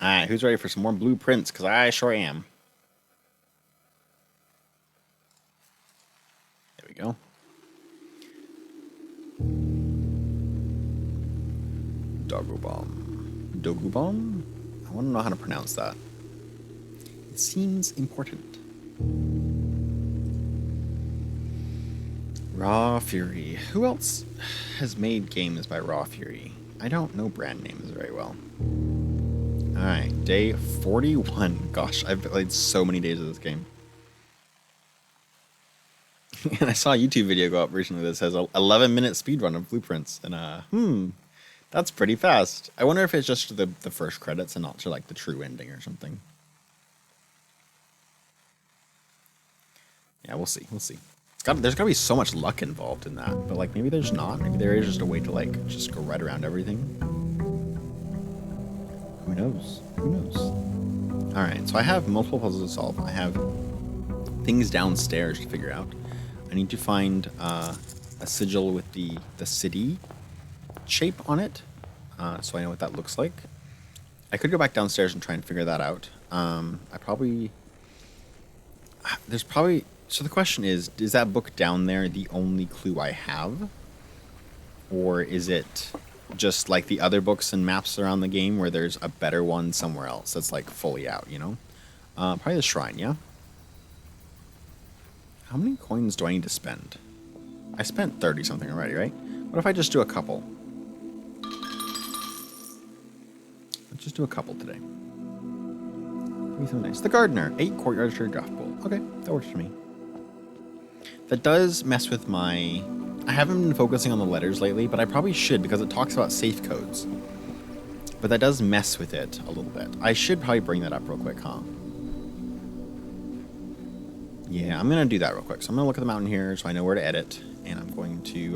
Alright, who's ready for some more blueprints? Because I sure am. There we go. Dogubomb. Dogubomb? I want to know how to pronounce that. It seems important. Raw Fury. Who else has made games by Raw Fury? I don't know brand names very well. Alright, day 41. Gosh, I've played so many days of this game. And I saw a YouTube video go up recently that says 11-minute speedrun of Blueprints. And, that's pretty fast. I wonder if it's just the first credits and not to, like, the true ending or something. Yeah, we'll see. We'll see. There's got to be so much luck involved in that. But, like, maybe there's not. Maybe there is just a way to, like, just go right around everything. Who knows? Who knows? Alright, so I have multiple puzzles to solve. I have things downstairs to figure out. I need to find a sigil with the city shape on it, so I know what that looks like. I could go back downstairs and try and figure that out. So the question is that book down there the only clue I have? Or is it just like the other books and maps around the game where there's a better one somewhere else that's like fully out, you know? Probably the shrine, yeah? How many coins do I need to spend? I spent 30 something already, right? What if I just do a couple? Let's just do a couple today. Be so nice. The Gardener. 8 courtyards for a draft bowl. Okay, that works for me. That does mess with my... I haven't been focusing on the letters lately, but I probably should because it talks about safe codes. But that does mess with it a little bit. I should probably bring that up real quick, huh? Yeah, I'm going to do that real quick. So I'm going to look at the mountain here so I know where to edit. And I'm going to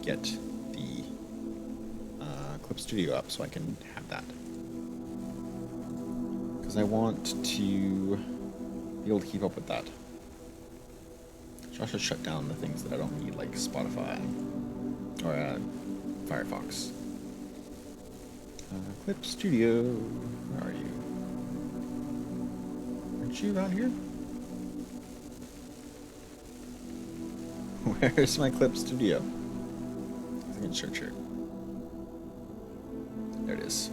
get the Clip Studio up so I can have that. Because I want to be able to keep up with that. So I should shut down the things that I don't need, like Spotify or Firefox. Clip Studio, where are you? Aren't you around here? Where's my Clip Studio? I can search here. There it is.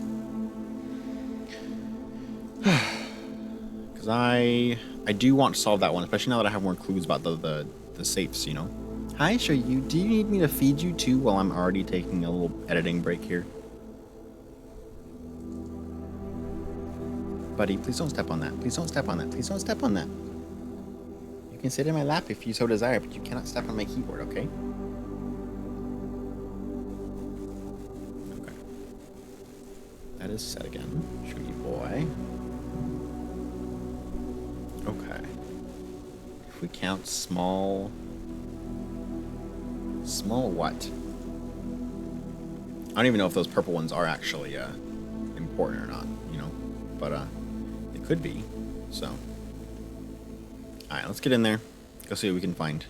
Because I do want to solve that one, especially now that I have more clues about the safes, you know? Hi, sure you. Do you need me to feed you too while I'm already taking a little editing break here? Buddy, please don't step on that. Please don't step on that. Please don't step on that. You can sit in my lap if you so desire, but you cannot step on my keyboard, okay? Okay. That is set again. Shooty boy. Okay. If we count small... Small what? I don't even know if those purple ones are actually important or not, you know? But they could be, so... Alright, let's get in there. Go see what we can find.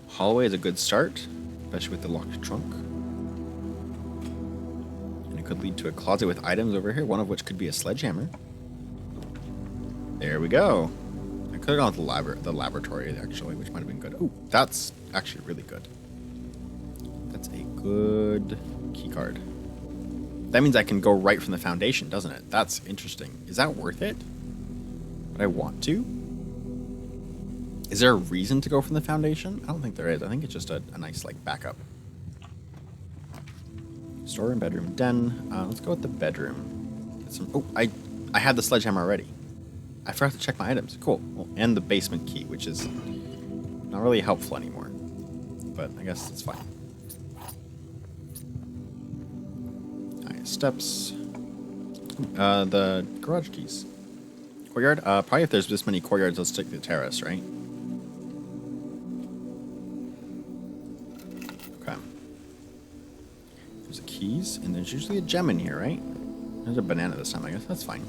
Hallway is a good start, especially with the locked trunk. And it could lead to a closet with items over here, one of which could be a sledgehammer. There we go. I could have gone with the laboratory, actually, which might have been good. Oh, that's actually really good. That's a good key card. That means I can go right from the foundation, doesn't it? That's interesting. Is that worth it? Would I want to? Is there a reason to go from the foundation? I don't think there is. I think it's just a nice, like, backup. Storeroom, bedroom, den. Let's go with the bedroom. Get some... Oh, I had the sledgehammer already. I forgot to check my items. Cool. Well, and the basement key, which is not really helpful anymore. But I guess it's fine. Steps. The garage keys. Courtyard? Probably if there's this many courtyards, let's take the terrace, right? Okay. There's the keys, and there's usually a gem in here, right? There's a banana this time, I guess. That's fine.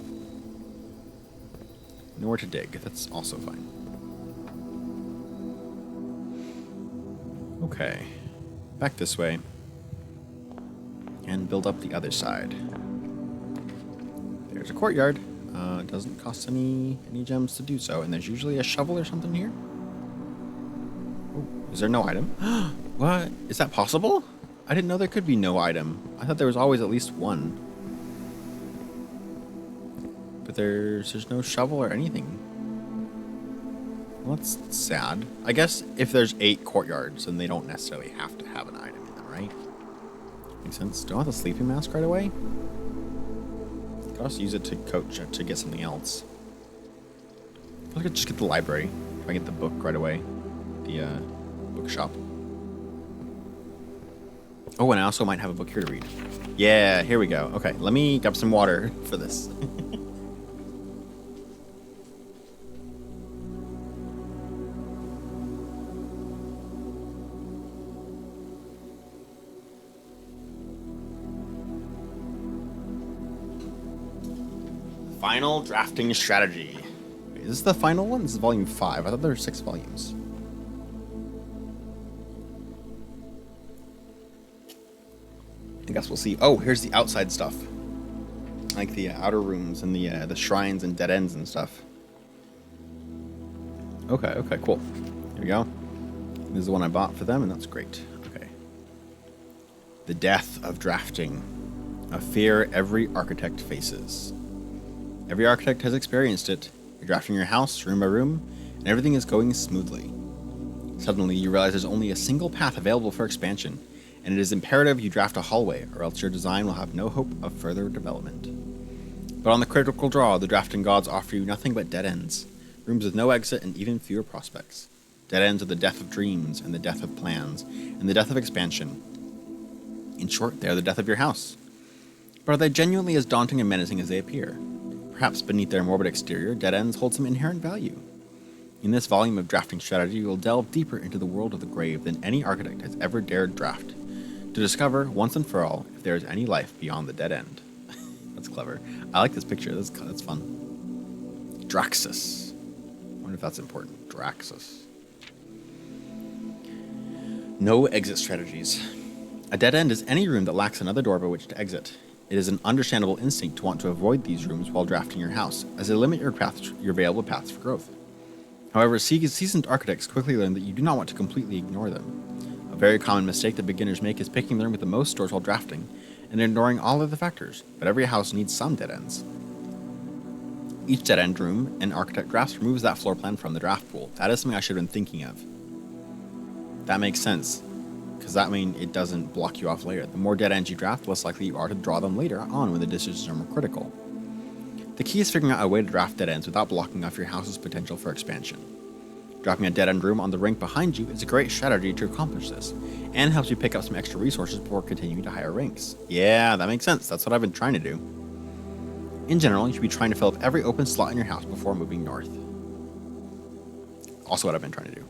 Nowhere to dig. That's also fine. Okay. back this way, and build up the other side. There's a courtyard. It doesn't cost any gems to do so, and there's usually a shovel or something here. Oh, is there no item? What? Is that possible? I didn't know there could be no item. I thought there was always at least one. But there's no shovel or anything. Well, that's sad. I guess if there's 8 courtyards, then they don't necessarily have to have an item in them, right? Makes sense. Do I want the sleeping mask right away? I could also use it to coach to get something else. I could just get the library. If I get the book right away. The bookshop. Oh, and I also might have a book here to read. Yeah, here we go. Okay, let me grab some water for this. Final drafting strategy. Wait, is this the final one? This is volume 5. I thought there were 6 volumes. I guess we'll see. Oh, here's the outside stuff. Like the outer rooms and the shrines and dead ends and stuff. Okay, cool. Here we go. This is the one I bought for them, and that's great. Okay. The death of drafting. A fear every architect faces. Every architect has experienced it. You're drafting your house room by room, and everything is going smoothly. Suddenly, you realize there's only a single path available for expansion, and it is imperative you draft a hallway, or else your design will have no hope of further development. But on the critical draw, the drafting gods offer you nothing but dead ends, rooms with no exit and even fewer prospects. Dead ends are the death of dreams, and the death of plans, and the death of expansion. In short, they are the death of your house. But are they genuinely as daunting and menacing as they appear? Perhaps beneath their morbid exterior, dead ends hold some inherent value. In this volume of drafting strategy, we will delve deeper into the world of the grave than any architect has ever dared draft, to discover, once and for all, if there is any life beyond the dead end. That's clever. I like this picture. That's fun. Draxus. I wonder if that's important. Draxus. No exit strategies. A dead end is any room that lacks another door by which to exit. It is an understandable instinct to want to avoid these rooms while drafting your house, as they limit your available paths for growth. However, seasoned architects quickly learn that you do not want to completely ignore them. A very common mistake that beginners make is picking the room with the most doors while drafting, and ignoring all other factors, but every house needs some dead ends. Each dead end room an architect drafts removes that floor plan from the draft pool. That is something I should have been thinking of. That makes sense, because that means it doesn't block you off later. The more dead ends you draft, the less likely you are to draw them later on when the decisions are more critical. The key is figuring out a way to draft dead ends without blocking off your house's potential for expansion. Dropping a dead end room on the rank behind you is a great strategy to accomplish this, and helps you pick up some extra resources before continuing to higher ranks. Yeah, that makes sense. That's what I've been trying to do. In general, you should be trying to fill up every open slot in your house before moving north. Also what I've been trying to do.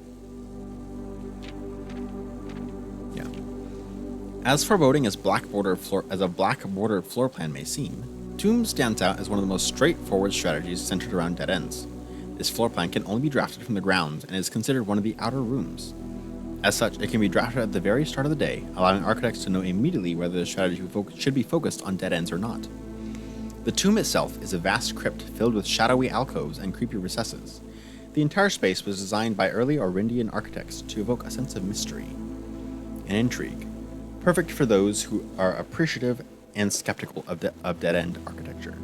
As foreboding as a black bordered floor plan may seem, Tomb stands out as one of the most straightforward strategies centered around dead ends. This floor plan can only be drafted from the grounds and is considered one of the outer rooms. As such, it can be drafted at the very start of the day, allowing architects to know immediately whether the strategy should be focused on dead ends or not. The tomb itself is a vast crypt filled with shadowy alcoves and creepy recesses. The entire space was designed by early Auryndian architects to evoke a sense of mystery and intrigue, perfect for those who are appreciative and skeptical of dead-end architecture.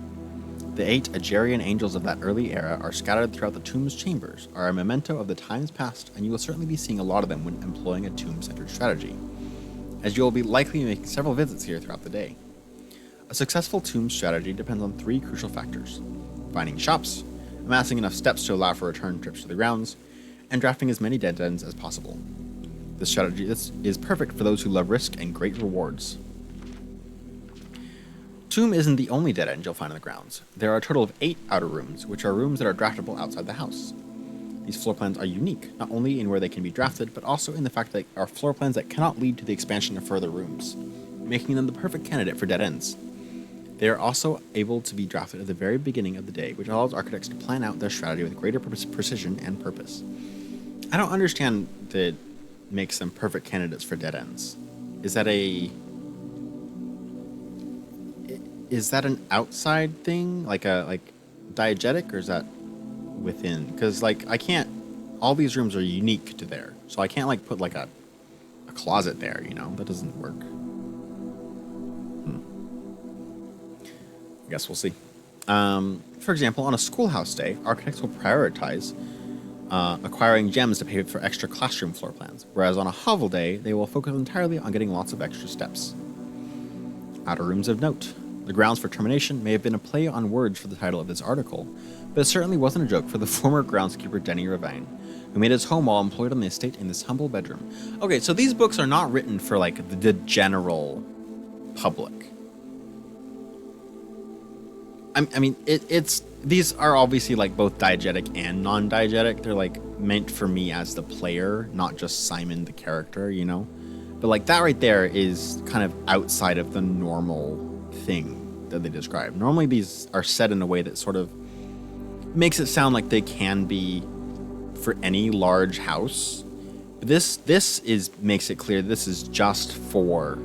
The 8 Agerian angels of that early era are scattered throughout the tomb's chambers, are a memento of the times past, and you will certainly be seeing a lot of them when employing a tomb-centered strategy, as you will be likely making several visits here throughout the day. A successful tomb strategy depends on 3 crucial factors: finding shops, amassing enough steps to allow for return trips to the grounds, and drafting as many dead ends as possible. This strategy is perfect for those who love risk and great rewards. Tomb isn't the only dead end you'll find in the grounds. There are a total of 8 outer rooms, which are rooms that are draftable outside the house. These floor plans are unique, not only in where they can be drafted, but also in the fact that they are floor plans that cannot lead to the expansion of further rooms, making them the perfect candidate for dead ends. They are also able to be drafted at the very beginning of the day, which allows architects to plan out their strategy with greater precision and purpose. I don't understand that makes them perfect candidates for dead ends. Is that a... Is that an outside thing? Like diegetic, or is that within? Because, like, I can't... All these rooms are unique to there. So I can't, like, put, like, a closet there, you know? That doesn't work. I guess we'll see. For example, on a schoolhouse day, architects will prioritize acquiring gems to pay for extra classroom floor plans, whereas on a hovel day, they will focus entirely on getting lots of extra steps. Outer rooms of note. The grounds for termination may have been a play on words for the title of this article, but it certainly wasn't a joke for the former groundskeeper Denny Ravine, who made his home while employed on the estate in this humble bedroom. Okay, so these books are not written for, like, the general public. I mean, it's these are obviously, like, both diegetic and non-diegetic. They're, like, meant for me as the player, not just Simon the character, you know? But, like, that right there is kind of outside of the normal thing that they describe. Normally these are said in a way that sort of makes it sound like they can be for any large house. But this makes it clear this is just for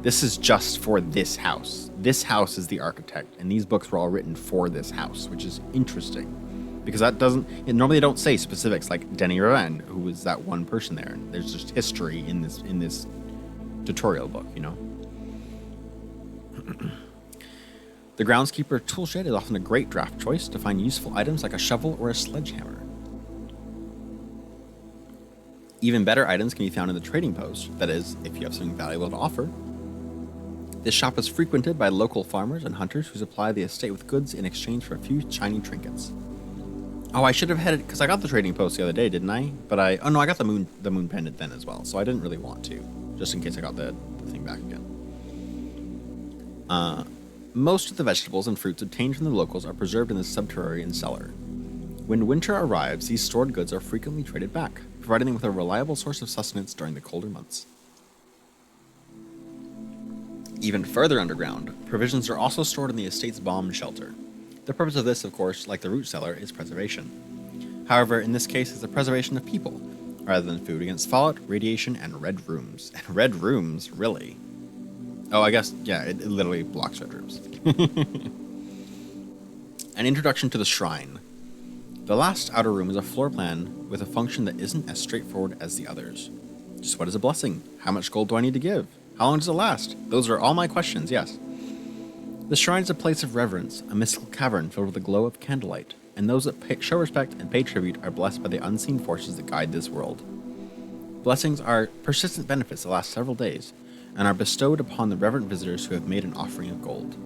this house. This house is the architect, and these books were all written for this house, which is interesting. Because that normally they don't say specifics like Denny Ravine, who was that one person there. There's just history in this tutorial book, you know? The groundskeeper toolshed is often a great draft choice to find useful items like a shovel or a sledgehammer. Even better items can be found in the trading post, that is, if you have something valuable to offer. This shop is frequented by local farmers and hunters who supply the estate with goods in exchange for a few shiny trinkets. Oh, I should have headed, because I got the trading post the other day, didn't I? But I got the moon pendant then as well, so I didn't really want to, just in case I got the thing back again. Most of the vegetables and fruits obtained from the locals are preserved in the subterranean cellar. When winter arrives, these stored goods are frequently traded back, providing them with a reliable source of sustenance during the colder months. Even further underground, provisions are also stored in the estate's bomb shelter. The purpose of this, of course, like the root cellar, is preservation. However, in this case, it's the preservation of people, rather than food against fallout, radiation, and red rooms. And red rooms, really? Oh, I guess, yeah, it literally blocks red rooms. An introduction to the shrine. The last outer room is a floor plan with a function that isn't as straightforward as the others. Just what is a blessing? How much gold do I need to give? How long does it last? Those are all my questions, yes. The shrine is a place of reverence, a mystical cavern filled with a glow of candlelight, and those that show respect and pay tribute are blessed by the unseen forces that guide this world. Blessings are persistent benefits that last several days, and are bestowed upon the reverent visitors who have made an offering of gold.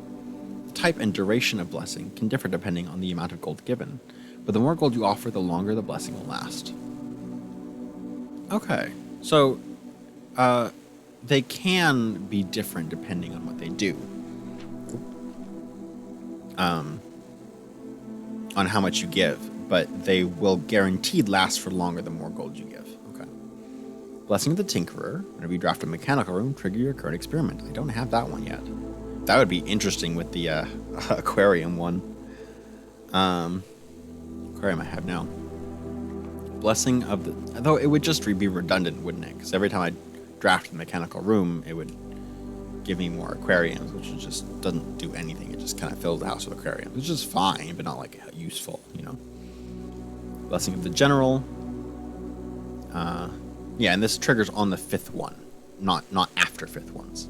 The type and duration of blessing can differ depending on the amount of gold given, but the more gold you offer, the longer the blessing will last. Okay, so, they can be different depending on what they do. On how much you give, but they will guaranteed last for longer the more gold you give. Okay. Blessing of the Tinkerer. Whenever you draft a mechanical room, trigger your current experiment. I don't have that one yet. That would be interesting with the aquarium one. Aquarium I have now. Blessing of the... Though it would just be redundant, wouldn't it? Because every time I draft a mechanical room, it would give me more aquariums, which just doesn't do anything. It just kind of fills the house with aquariums, which is fine, but not like useful, you know. Blessing of the General. Yeah, and this triggers on the 5th one, not after 5th ones.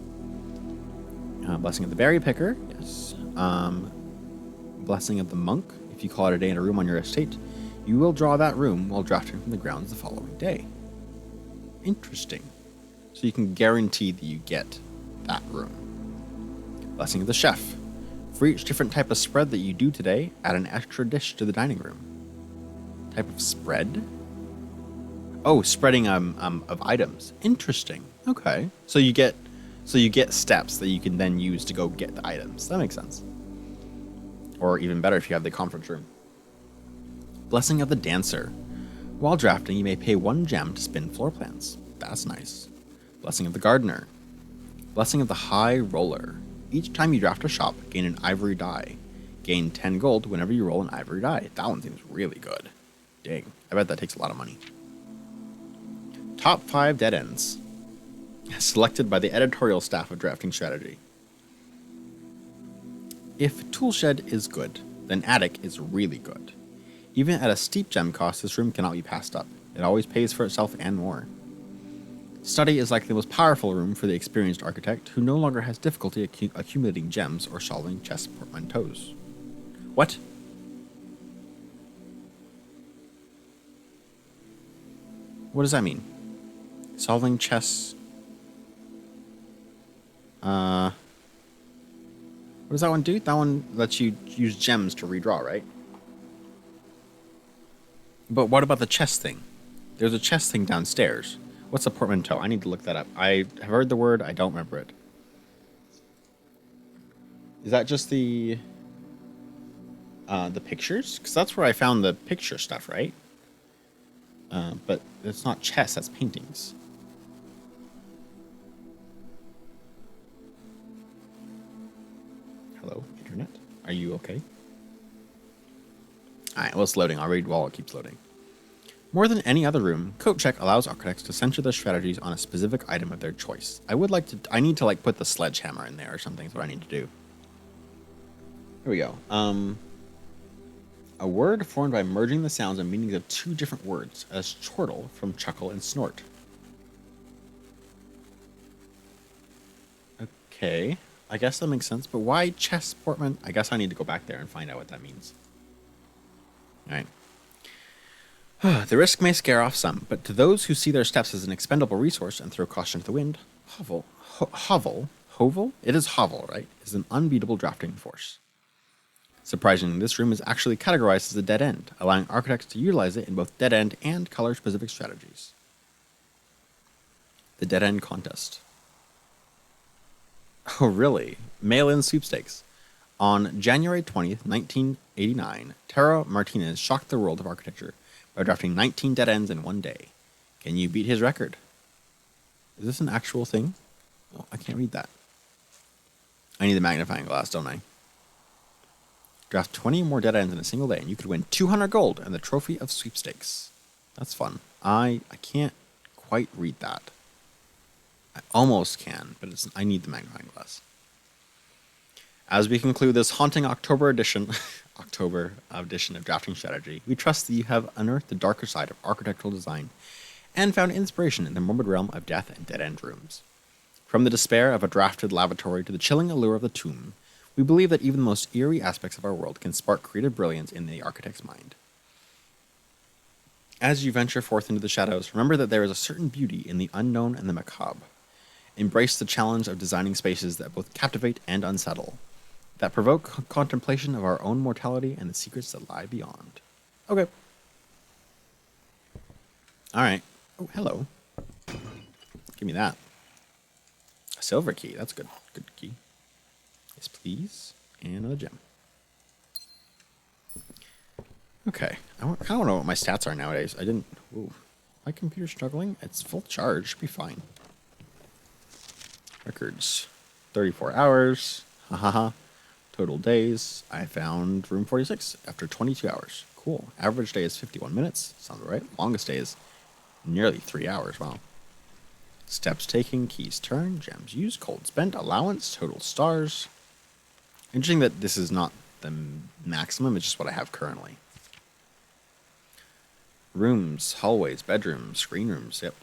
Blessing of the Berry Picker, yes. Blessing of the Monk. If you call it a day in a room on your estate, you will draw that room while drafting from the grounds the following day. Interesting. So you can guarantee that you get that room. Blessing of the Chef. For each different type of spread that you do today, add an extra dish to the dining room. Type of spread? Oh, spreading of items. Interesting. Okay. So you get steps that you can then use to go get the items. That makes sense. Or even better if you have the conference room. Blessing of the Dancer. While drafting, you may pay 1 gem to spin floor plans. That's nice. Blessing of the Gardener. Blessing of the High Roller. Each time you draft a shop, gain an ivory die. Gain 10 gold whenever you roll an ivory die. That one seems really good. Dang, I bet that takes a lot of money. Top 5 dead ends. selected by the editorial staff of Drafting Strategy. If Toolshed is good, then Attic is really good. Even at a steep gem cost, this room cannot be passed up. It always pays for itself and more. Study is likely the most powerful room for the experienced architect who no longer has difficulty accumulating gems or solving chess portmanteaus. What? What does that mean? Solving chess. What does that one do? That one lets you use gems to redraw, right? But what about the chess thing? There's a chess thing downstairs. What's a portmanteau? I need to look that up. I have heard the word. I don't remember it. Is that just the pictures? Because that's where I found the picture stuff, right? But it's not chess. That's paintings. Hello, internet. Are you okay? Alright, well, it's loading. I'll read while it keeps loading. More than any other room, Code Check allows architects to center their strategies on a specific item of their choice. I need to put the sledgehammer in there or something. Is what I need to do. Here we go. A word formed by merging the sounds and meanings of two different words, as chortle from chuckle and snort. Okay, I guess that makes sense, but why chess portman? I guess I need to go back there and find out what that means. Alright. The risk may scare off some, but to those who see their steps as an expendable resource and throw caution to the wind, Hovel? It is Hovel, right? Is an unbeatable drafting force. Surprisingly, this room is actually categorized as a dead end, allowing architects to utilize it in both dead end and color-specific strategies. The Dead End Contest. Oh, really? Mail-in sweepstakes. On January 20th, 1989, Taro Martinez shocked the world of architecture by drafting 19 dead ends in one day. Can you beat his record? Is this an actual thing? Oh, I can't read that. I need the magnifying glass, don't I? Draft 20 more dead ends in a single day, and you could win 200 gold and the trophy of sweepstakes. That's fun. I can't quite read that. I almost can, but I need the magnifying glass. As we conclude this haunting October edition of Drafting Strategy, we trust that you have unearthed the darker side of architectural design and found inspiration in the morbid realm of death and dead-end rooms. From the despair of a drafted lavatory to the chilling allure of the tomb, we believe that even the most eerie aspects of our world can spark creative brilliance in the architect's mind. As you venture forth into the shadows, remember that there is a certain beauty in the unknown and the macabre. Embrace the challenge of designing spaces that both captivate and unsettle, that provoke contemplation of our own mortality and the secrets that lie beyond. Okay. Alright. Oh, hello. Give me that. A silver key. That's good. Good key. Yes, please. And another gem. Okay. I kind of want to know what my stats are nowadays. I didn't... Ooh. My computer's struggling. It's full charge. Should be fine. Records. 34 hours. Hahaha. Total days. I found room 46 after 22 hours. Cool. Average day is 51 minutes. Sounds right. Longest day is nearly 3 hours. Wow. Steps taken, keys turned, gems used, cold spent, allowance, total stars. Interesting that this is not the maximum, it's just what I have currently. Rooms, hallways, bedrooms, green rooms. Yep.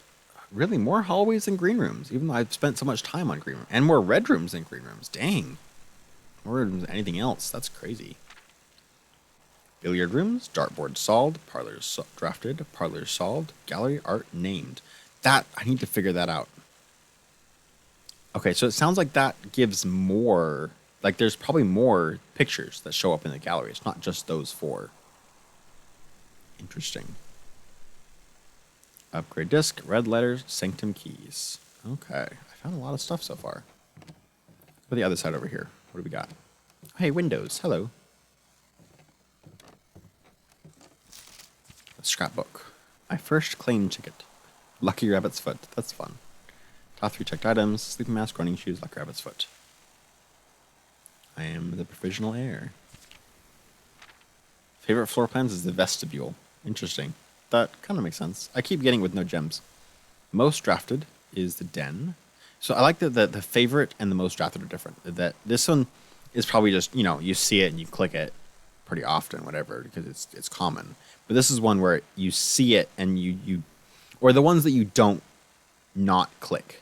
Really, more hallways than green rooms, even though I've spent so much time on green rooms. And more red rooms than green rooms. Dang. More red rooms than anything else. That's crazy. Billiard rooms, dartboard solved, parlors drafted, parlors solved, gallery art named. That, I need to figure that out. Okay, so it sounds like that gives more, like there's probably more pictures that show up in the gallery. It's not just those 4. Interesting. Upgrade disc, red letters, sanctum keys. Okay, I found a lot of stuff so far. What about the other side over here? What do we got? Hey, windows, hello. A scrapbook. My first claim ticket. Lucky Rabbit's Foot. That's fun. Top 3 checked items. Sleeping mask, running shoes, Lucky Rabbit's Foot. I am the provisional heir. Favorite floor plans is the vestibule. Interesting. That kind of makes sense. I keep getting with no gems. Most drafted is the den. So I like that the favorite and the most drafted are different. That this one is probably just, you see it and you click it pretty often, whatever, because it's common. But this is one where you see it and you or the ones that you don't not click.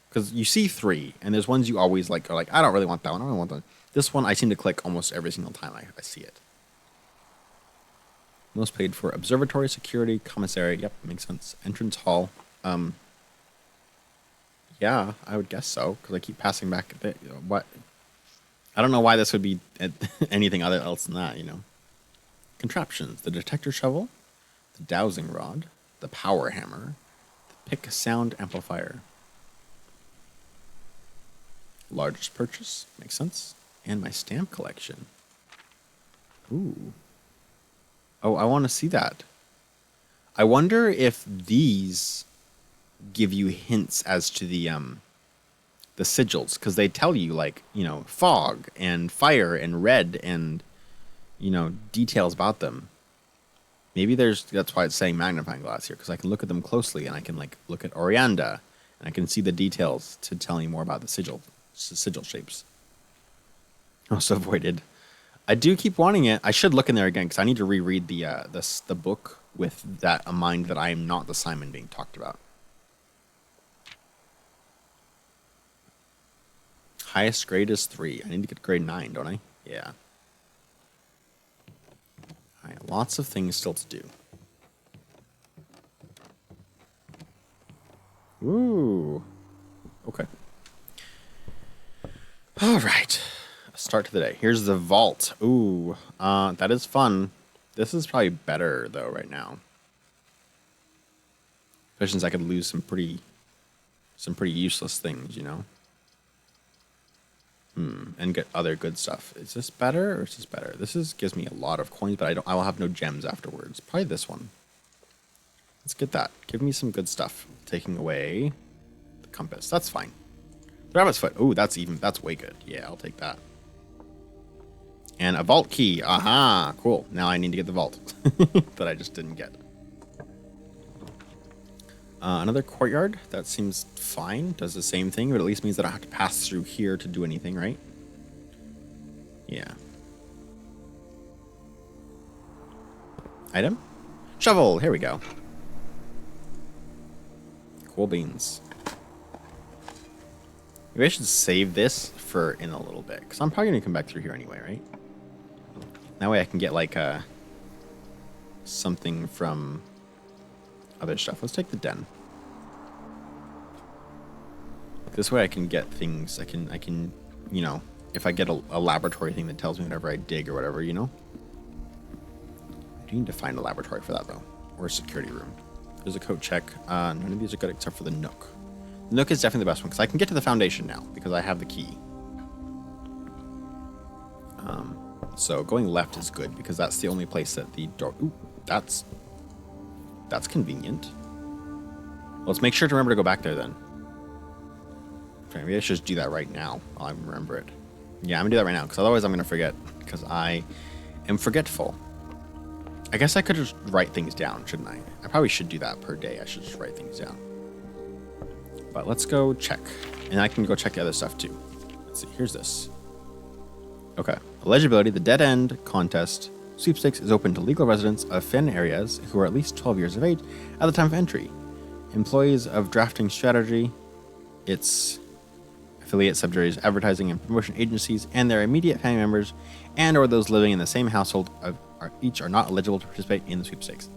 Because you see 3, and there's ones you always are like, I don't really want that one. I don't want that. This one I seem to click almost every single time I see it. Most paid for observatory, security, commissary. Yep, makes sense. Entrance hall. Yeah, I would guess so, because I keep passing back. What? I don't know why this would be anything else than that, Contraptions. The detector shovel, the dowsing rod, the power hammer, the pick sound amplifier. Largest purchase. Makes sense. And my stamp collection. Ooh. Oh, I want to see that. I wonder if these give you hints as to the sigils, because they tell you fog and fire and red and details about them. Maybe that's why it's saying magnifying glass here, because I can look at them closely and I can look at Orianda and I can see the details to tell you more about the sigil shapes. Also avoided. I do keep wanting it. I should look in there again because I need to reread the book with that in mind, that I am not the Simon being talked about. Highest grade is 3. I need to get grade 9, don't I? Yeah. All right, lots of things still to do. Ooh. Okay. All right. Start to the day. Here's the vault. Ooh. That is fun. This is probably better though right now. Especially since I could lose some pretty useless things, and get other good stuff. Is this better or is this better? This gives me a lot of coins, but I will have no gems afterwards. Probably this one. Let's get that. Give me some good stuff. Taking away the compass. That's fine. The rabbit's foot. Ooh, that's way good. Yeah, I'll take that. And a vault key. Aha, cool. Now I need to get the vault that I just didn't get. Another courtyard. That seems fine. Does the same thing, but at least means that I don't have to pass through here to do anything, right? Yeah. Item? Shovel. Here we go. Cool beans. Maybe I should save this for in a little bit, because I'm probably going to come back through here anyway, right? That way I can get something from other stuff. Let's take the den. This way I can get things. I can, if I get a laboratory thing that tells me whenever I dig or whatever, I do need to find a laboratory for that though, or a security room. There's a code check. None of these are good except for the Nook. The Nook is definitely the best one because I can get to the foundation now because I have the key. So going left is good because that's the only place that the door. Ooh, that's convenient. Let's make sure to remember to go back there then. Okay, maybe I should just do that right now while I remember it. Yeah, I'm gonna do that right now because otherwise I'm gonna forget because I am forgetful. I guess I could just write things down, shouldn't I? I probably should do that per day. I should just write things down. But let's go check. And I can go check the other stuff too. Let's see, here's this. Okay. Eligibility, the Dead End Contest Sweepstakes is open to legal residents of Fen areas who are at least 12 years of age at the time of entry. Employees of Drafting Strategy, its affiliate subsidiaries, advertising and promotion agencies, and their immediate family members and or those living in the same household are not eligible to participate in the sweepstakes.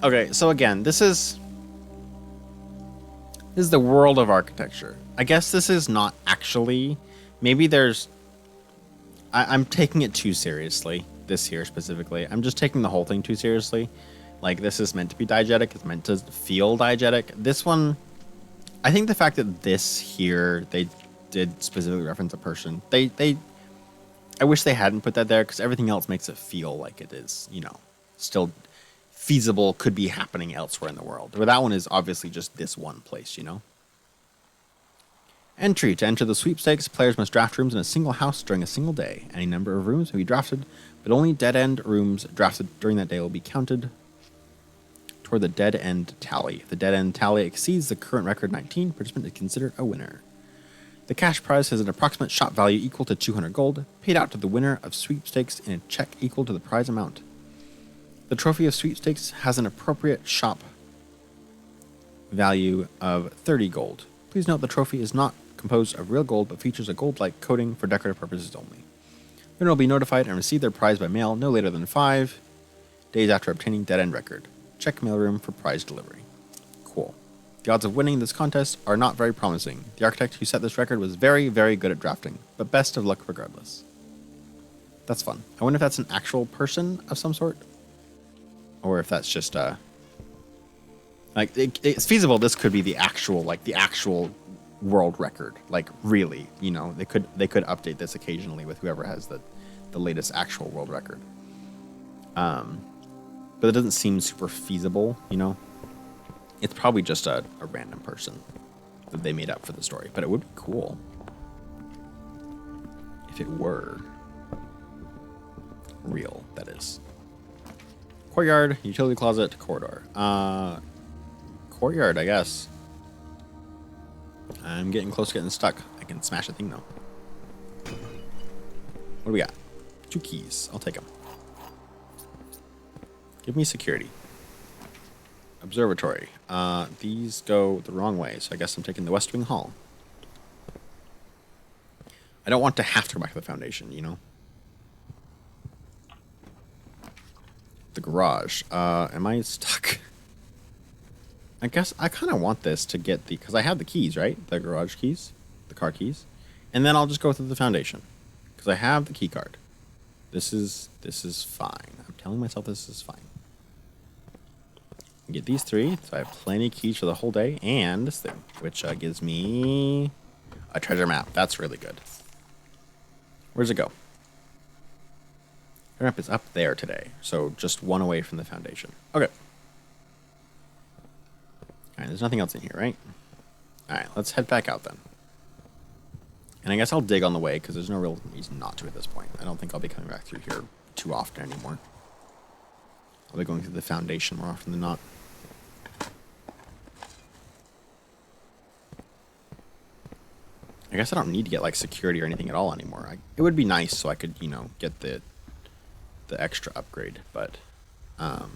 Okay, so again, this is the world of architecture. I guess this is not actually... Maybe there's... I'm taking it too seriously, this here specifically. I'm just taking the whole thing too seriously. This is meant to be diegetic. It's meant to feel diegetic. This one... I think the fact that this here, they did specifically reference a person. I wish they hadn't put that there because everything else makes it feel like it is, still feasible, could be happening elsewhere in the world. But that one is obviously just this one place, Entry. To enter the sweepstakes, players must draft rooms in a single house during a single day. Any number of rooms may be drafted, but only dead-end rooms drafted during that day will be counted toward the dead end tally. If the dead end tally exceeds the current record 19, participant is considered a winner. The cash prize has an approximate shop value equal to 200 gold, paid out to the winner of sweepstakes in a check equal to the prize amount. The trophy of sweepstakes has an appropriate shop value of 30 gold. Please note the trophy is not composed of real gold, but features a gold-like coating for decorative purposes only. The winner will be notified and receive their prize by mail no later than 5 days after obtaining dead end record. Check mailroom for prize delivery. Cool. The odds of winning this contest are not very promising. The architect who set this record was very, very good at drafting, but best of luck regardless. That's fun. I wonder if that's an actual person of some sort, or if that's just like it's feasible. This could be the actual world record. Like really, you know, they could update this occasionally with whoever has the latest actual world record. But it doesn't seem super feasible, you know. It's probably just a random person that they made up for the story, but it would be cool if it were real, that is. Courtyard, utility closet, corridor. Courtyard, I guess. I'm getting close to getting stuck. I can smash a thing though. What do we got? 2 keys. I'll take them. Give me security. Observatory. These go the wrong way, so I guess I'm taking the West Wing Hall. I don't want to have to go back to the Foundation, you know? The garage. Am I stuck? I guess I kind of want this to get the... Because I have the keys, right? The garage keys. The car keys. And then I'll just go through the Foundation. Because I have the key card. This is fine. I'm telling myself this is fine. Get these 3, so I have plenty of keys for the whole day, and this thing, which gives me a treasure map. That's really good. Where's it go? The map is up there today, so just 1 away from the Foundation. Okay. Alright, there's nothing else in here, right? Alright, let's head back out then. And I guess I'll dig on the way, because there's no real reason not to at this point. I don't think I'll be coming back through here too often anymore. I'll be going through the Foundation more often than not. I guess I don't need to get like security or anything at all anymore. It would be nice so I could, you know, get the extra upgrade, but or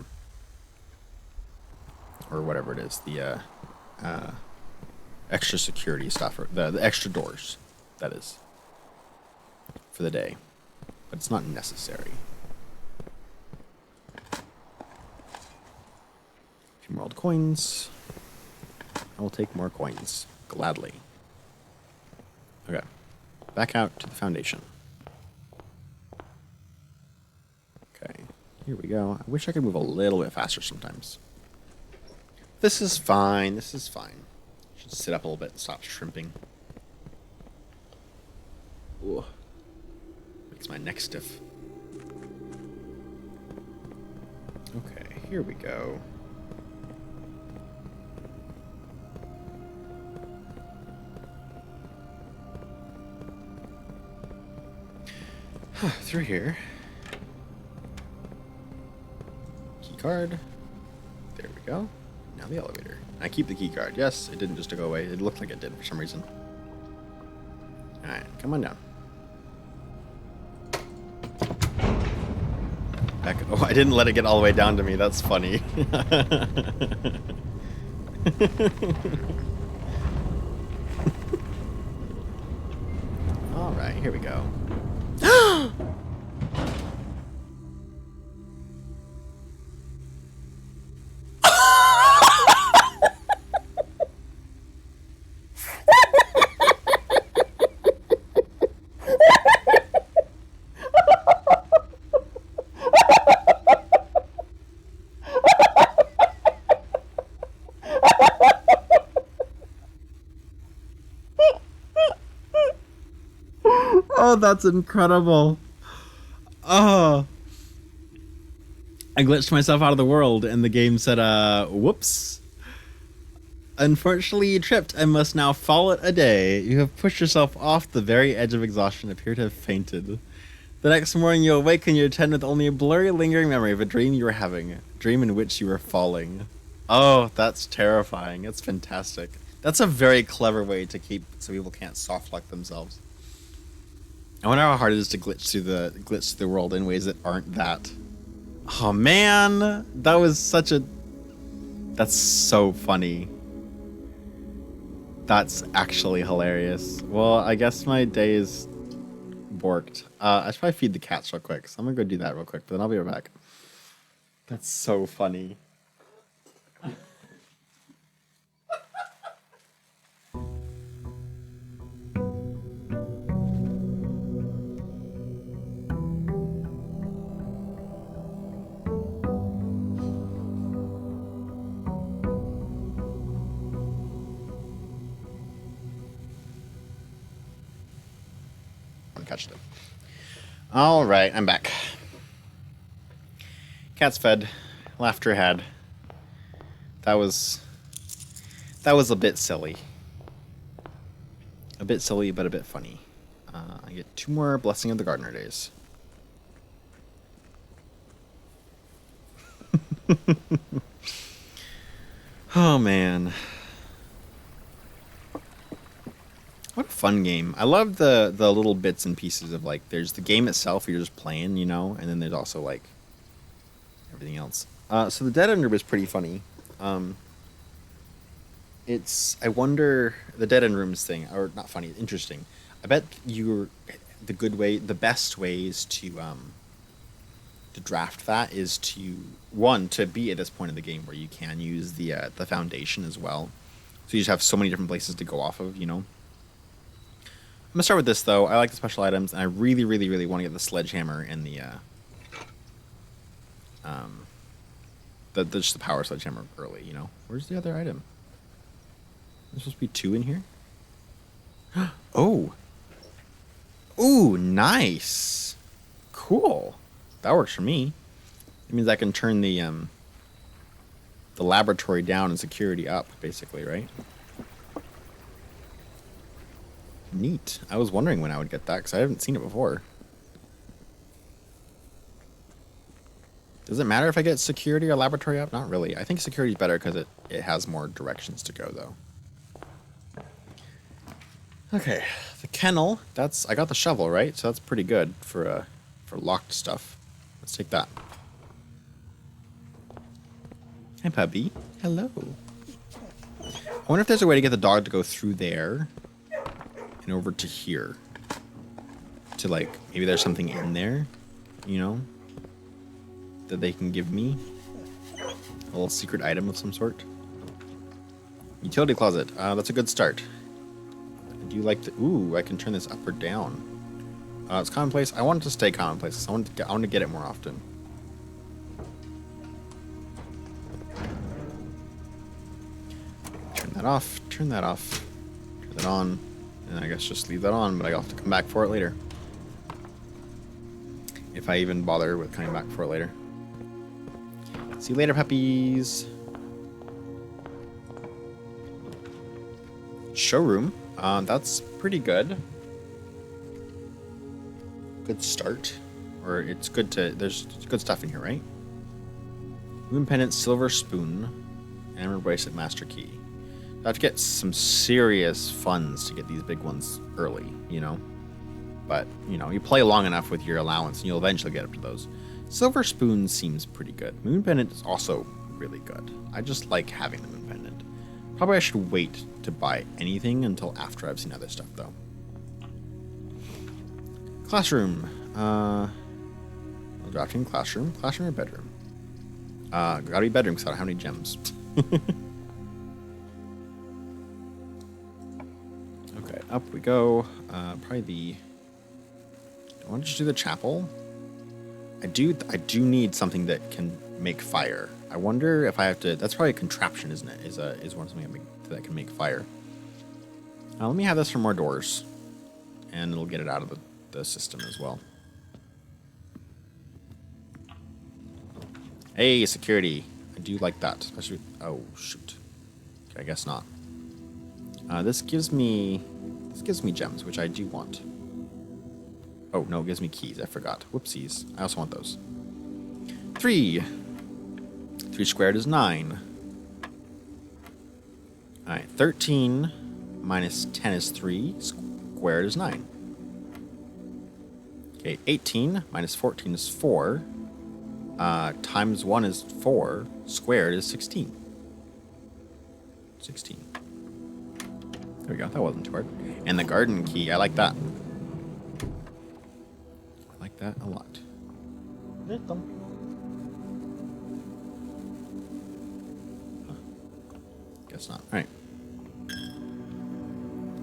whatever it is, the extra security stuff, or the extra doors, that is, for the day, but it's not necessary. A few more old coins. I will take more coins gladly. Okay, back out to the Foundation. Okay, here we go. I wish I could move a little bit faster sometimes. This is fine. This is fine. Should sit up a little bit and stop shrimping. Ooh, makes my neck stiff. Okay, here we go. Through here. Key card. There we go. Now the elevator. I keep the key card. Yes, it didn't just go away. It looked like it did for some reason. Alright, come on down. Back. Oh, I didn't let it get all the way down to me. That's funny. Alright, here we go. Oh, that's incredible. Oh. I glitched myself out of the world and the game said, whoops. Unfortunately, you tripped and must now fall it a day. You have pushed yourself off the very edge of exhaustion and appear to have fainted. The next morning you awaken, you're attended with only a blurry, lingering memory of a dream you were having. A dream in which you were falling. Oh, that's terrifying. That's fantastic. That's a very clever way to keep so people can't soft lock themselves. I wonder how hard it is to glitch through the world in ways that aren't that. Oh man, that was such a. That's so funny. That's actually hilarious. Well, I guess my day is borked. I should probably feed the cats real quick. So I'm gonna go do that real quick, but then I'll be right back. That's so funny. I'm gonna catch them. All right, I'm back. Cats fed, laughter had. That was a bit silly. A bit silly, but a bit funny. I get 2 more Blessing of the Gardener days. Oh man. What a fun game. I love the little bits and pieces of like there's the game itself you're just playing, you know, and then there's also like everything else. So the Dead End Room is pretty funny. I wonder the Dead End Rooms thing, or not funny, interesting. I bet the best ways to draft that is to be at this point in the game where you can use the foundation as well. So you just have so many different places to go off of, you know. I'm gonna start with this though. I like the special items, and I really, really, really want to get the sledgehammer and the just the power sledgehammer early. You know, where's the other item? There's supposed to be 2 in here. Oh, ooh, nice, cool. That works for me. It means I can turn the laboratory down and security up, basically, right? Neat. I was wondering when I would get that because I haven't seen it before. Does it matter if I get security or laboratory up? Not really. I think security is better because it has more directions to go, though. Okay, the kennel. I got the shovel, right? So that's pretty good for locked stuff. Let's take that. Hi, puppy. Hello. I wonder if there's a way to get the dog to go through there and over to here. To like, maybe there's something in there, you know, that they can give me. A little secret item of some sort. Utility closet. That's a good start. I do like the... Ooh, I can turn this up or down. It's commonplace. I want it to stay commonplace. I want to get it more often. Turn that off. Turn that off. Turn that on. And I guess just leave that on, but I'll have to come back for it later. If I even bother with coming back for it later. See you later, puppies. Showroom. That's pretty good. Good start. Or it's good to... There's good stuff in here, right? Moon Pendant, Silver Spoon, Emerald Bracelet, Master Key. I have to get some serious funds to get these big ones early, you know? But, you know, you play long enough with your allowance and you'll eventually get up to those. Silver Spoon seems pretty good. Moon Pendant is also really good. I just like having the Moon Pendant. Probably I should wait to buy anything until after I've seen other stuff, though. Classroom. Drafting classroom. Classroom or bedroom? Gotta be bedroom because I don't have any gems. Okay, up we go. Probably the... I want to just do the chapel. I do need something that can make fire. I wonder if I have to... That's probably a contraption, isn't it? Is one something that can make fire. Let me have this for more doors. And it'll get it out of the system as well. Hey, security. I do like that. Especially... Oh, shoot. Okay, I guess not. This gives me gems, which I do want. Oh, no, it gives me keys. I forgot. Whoopsies. I also want those. 3. 3 squared is 9. All right, 13 minus 10 is 3. Squared is 9. Okay, 18 minus 14 is 4. Times 1 is 4. Squared is 16. 16. There we go. That wasn't too hard. And the garden key. I like that. I like that a lot. Guess not. All right.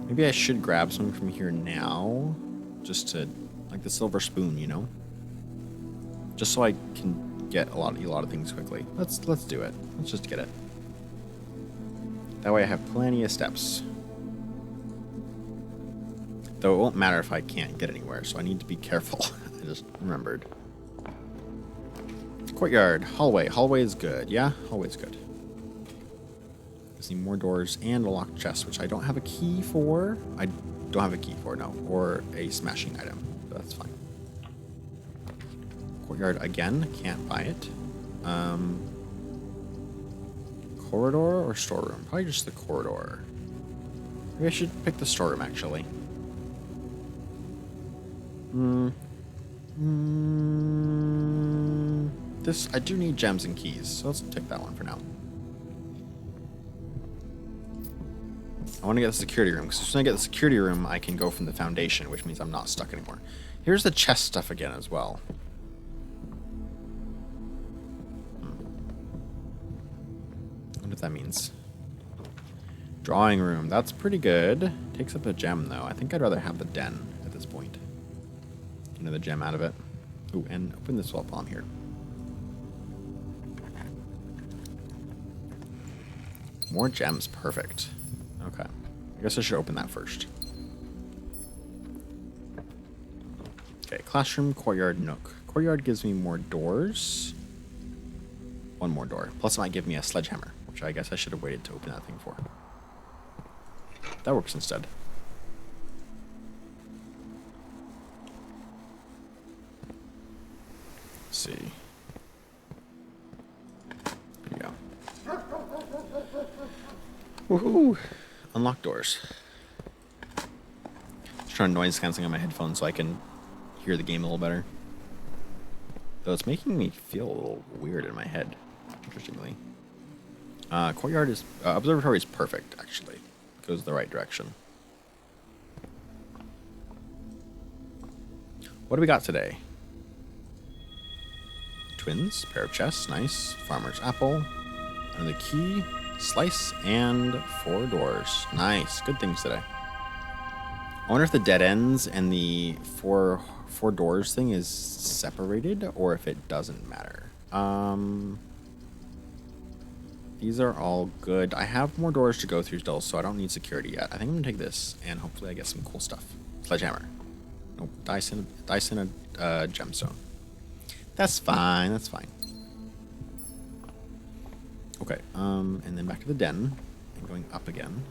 Maybe I should grab some from here now. Just to, like the silver spoon, you know? Just so I can get a lot of things quickly. Let's do it. Let's just get it. That way I have plenty of steps. Though it won't matter if I can't get anywhere, so I need to be careful. I just remembered. Courtyard, hallway. Hallway is good. Yeah, hallway's good. Just need more doors and a locked chest, which I don't have a key for. I don't have a key for, no. Or a smashing item. So that's fine. Courtyard again. Can't buy it. Corridor or storeroom? Probably just the corridor. Maybe I should pick the storeroom, actually. This, I do need gems and keys, so let's take that one for now. I want to get the security room, because as soon as I get the security room, I can go from the foundation, which means I'm not stuck anymore. Here's the chest stuff again as well. I wonder what that means. Drawing room, that's pretty good. Takes up a gem, though. I think I'd rather have the den at this point. Get another gem out of it. Ooh, and open this while I'm here. More gems, perfect. Okay. I guess I should open that first. Okay, classroom, courtyard, nook. Courtyard gives me more doors. One more door. Plus it might give me a sledgehammer, which I guess I should have waited to open that thing for. That works instead. Let's see. There you go. Woohoo! Unlock doors. Just trying noise canceling on my headphones so I can hear the game a little better. Though it's making me feel a little weird in my head, interestingly. Courtyard is... observatory is perfect, actually. It goes the right direction. What do we got today? Twins, pair of chests, nice. Farmer's apple, another key, slice, and 4 doors. Nice, good things today. I wonder if the dead ends and the four doors thing is separated or if it doesn't matter. These are all good. I have more doors to go through still, so I don't need security yet. I think I'm gonna take this and hopefully I get some cool stuff. Sledgehammer. Nope, dice in a gemstone. That's fine, that's fine. Okay, and then back to the den and going up again.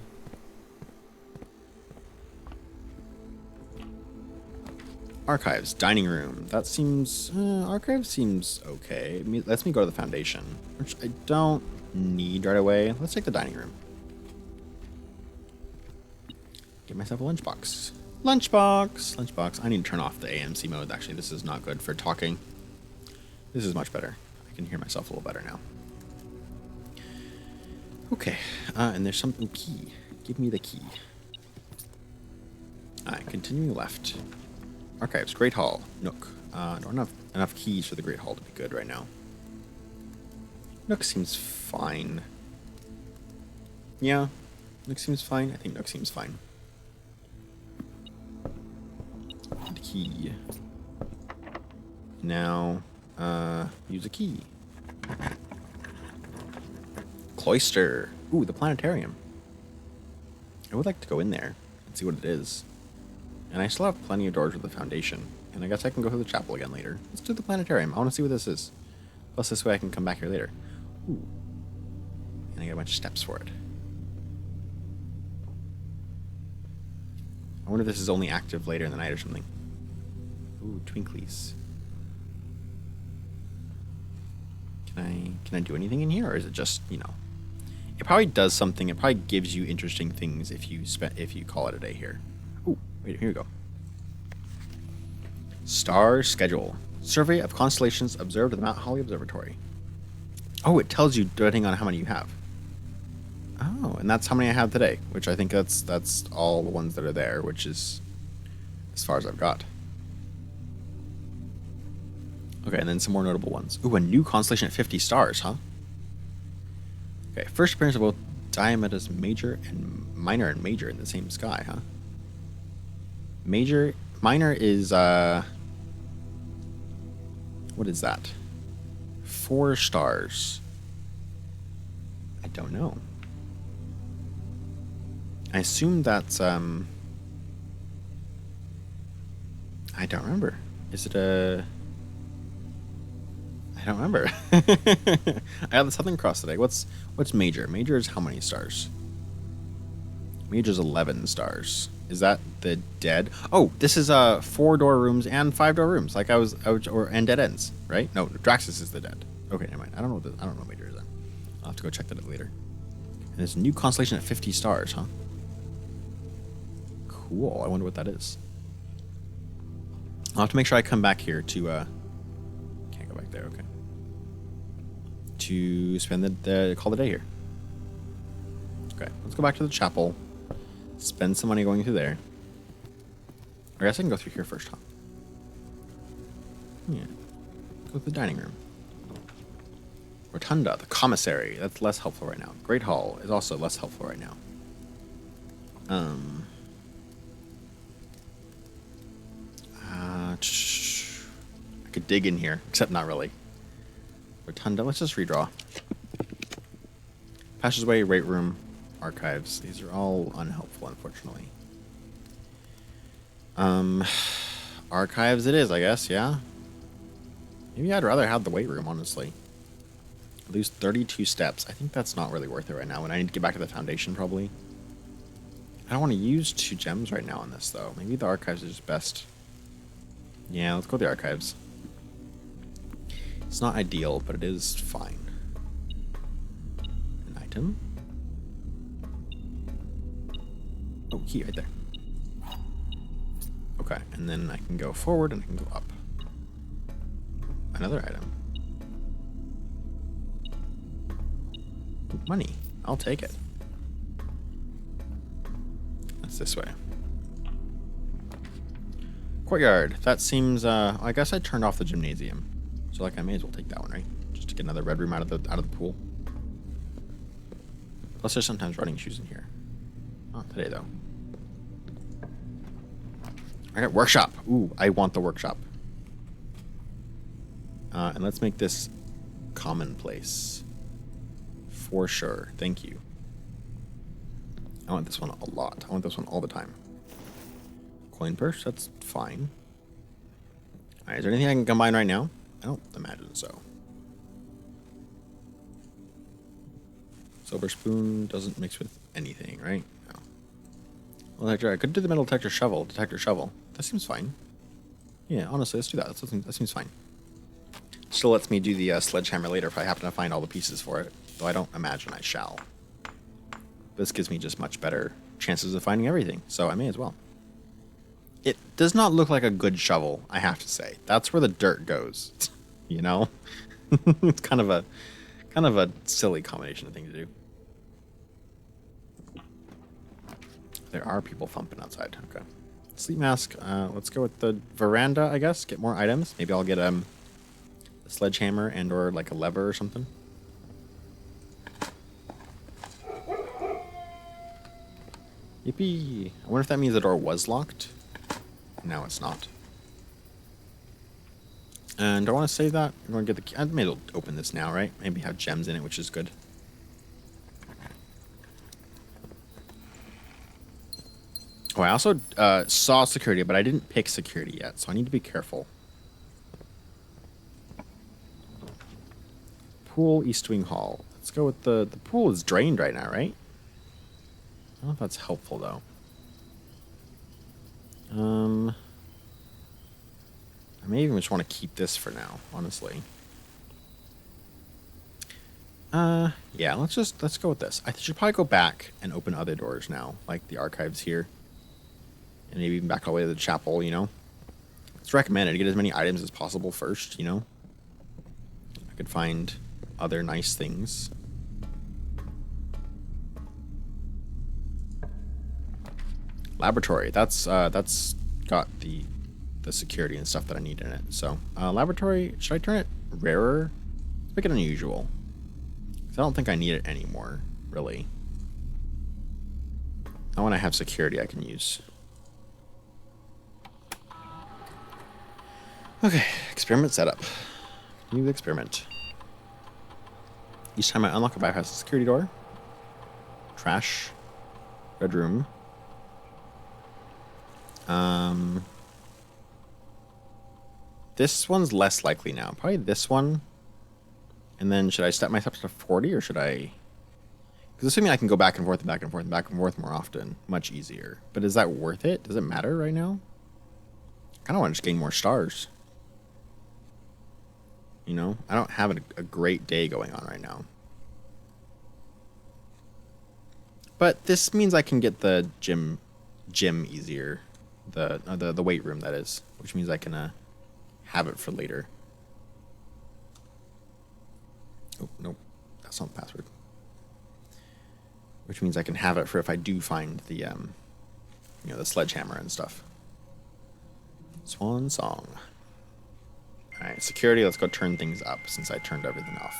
Archives, dining room. That seems... archive seems okay. Lets me go to the foundation, which I don't need right away. Let's take the dining room. Get myself a lunchbox. Lunchbox! Lunchbox. I need to turn off the AMC mode. Actually, this is not good for talking. This is much better. I can hear myself a little better now. Okay, and there's something key. Give me the key. Alright, continuing left. Archives, Great Hall, Nook. Don't have enough keys for the Great Hall to be good right now. Nook seems fine. Yeah, Nook seems fine. I think Nook seems fine. The key. Now, use a key. Cloister. Ooh, the planetarium. I would like to go in there and see what it is. And I still have plenty of doors with the foundation. And I guess I can go to the chapel again later. Let's do the planetarium. I want to see what this is. Plus this way I can come back here later. Ooh. And I get a bunch of steps for it. I wonder if this is only active later in the night or something. Ooh, twinklies. Can I do anything in here? Or is it just, you know... It probably does something. It probably gives you interesting things if you call it a day here. Oh, wait, here we go. Star schedule. Survey of constellations observed at the Mount Holly Observatory. Oh, it tells you depending on how many you have. Oh, and that's how many I have today, which I think that's all the ones that are there, which is as far as I've got. Okay, and then some more notable ones. Ooh, a new constellation at 50 stars, huh? Okay, first appearance of both Diomedes Major and Minor and Major in the same sky, huh? Minor is, what is that? 4 stars. I don't know. I assume that's, I don't remember. Is it a... I don't remember. I have the Southern Cross today. What's Major? Major is how many stars? Major's 11 stars. Is that the dead? Oh, this is 4-door rooms and 5-door rooms. Like and dead ends, right? No, Draxus is the dead. Okay, never mind. I don't know what Major is then. I'll have to go check that out later. And there's a new constellation at 50 stars, huh? Cool. I wonder what that is. I'll have to make sure I come back here to can't go back there, okay. To spend the call the day here. Okay, let's go back to the chapel. Spend some money going through there. I guess I can go through here first, huh? Yeah. Go to the dining room. Rotunda, the commissary. That's less helpful right now. Great Hall is also less helpful right now. I could dig in here, except not really. Rotunda, let's just redraw. Passageway, rate room, archives. These are all unhelpful, unfortunately. Archives it is, I guess, yeah. Maybe I'd rather have the weight room, honestly. I lose 32 steps. I think that's not really worth it right now when I need to get back to the foundation, probably. I don't want to use 2 gems right now on this, though. Maybe the archives is just best. Yeah, let's go with the archives. It's not ideal, but it is fine. An item. Oh, key right there. Okay, and then I can go forward and I can go up. Another item. Ooh, money. I'll take it. That's this way. Courtyard. That seems, I guess I turned off the gymnasium. So like I may as well take that one, right? Just to get another red room out of the pool. Plus there's sometimes running shoes in here. Not today though. Alright, workshop. Ooh, I want the workshop. And let's make this commonplace. For sure. Thank you. I want this one a lot. I want this one all the time. Coin purse, that's fine. Alright, is there anything I can combine right now? I don't imagine so. Silver spoon doesn't mix with anything, right? No. Well, I could do the metal detector shovel. That seems fine. Yeah, honestly, let's do that. That seems fine. Still lets me do the sledgehammer later if I happen to find all the pieces for it. Though I don't imagine I shall. This gives me just much better chances of finding everything, so I may as well. It does not look like a good shovel, I have to say. That's where the dirt goes. You know? It's kind of a silly combination of things to do. There are people thumping outside. Okay. Sleep mask. Let's go with the veranda, I guess. Get more items. Maybe I'll get a sledgehammer and or like a lever or something. Yippee. I wonder if that means the door was locked. No, it's not. And I want to save that. I'm going to get the key. I may as well open this now, right? Maybe have gems in it, which is good. Oh, I also saw security, but I didn't pick security yet, so I need to be careful. Pool, East Wing Hall. Let's go with the pool is drained right now, right? I don't know if that's helpful, though. I may even just want to keep this for now, honestly. Yeah, let's go with this. I should probably go back and open other doors now, like the archives here. And maybe even back all the way to the chapel, you know? It's recommended to get as many items as possible first, you know? I could find other nice things. Laboratory. That's got the security and stuff that I need in it. So, laboratory, should I turn it rarer? Let's make it unusual. 'Cause I don't think I need it anymore, really. Now when I have security I can use. Okay, experiment setup. New experiment. Each time I unlock a bypass a security door. Trash. Red room. This one's less likely now. Probably this one. And then should I step my steps to 40 or should I? Because assuming I can go back and forth and back and forth and back and forth more often, much easier. But is that worth it? Does it matter right now? I kind of want to just gain more stars. You know, I don't have a great day going on right now. But this means I can get the gym easier. The weight room, that is. Which means I can have it for later. Oh, nope. That's not the password. Which means I can have it for if I do find the, you know, the sledgehammer and stuff. Swan song. Alright, security, let's go turn things up since I turned everything off.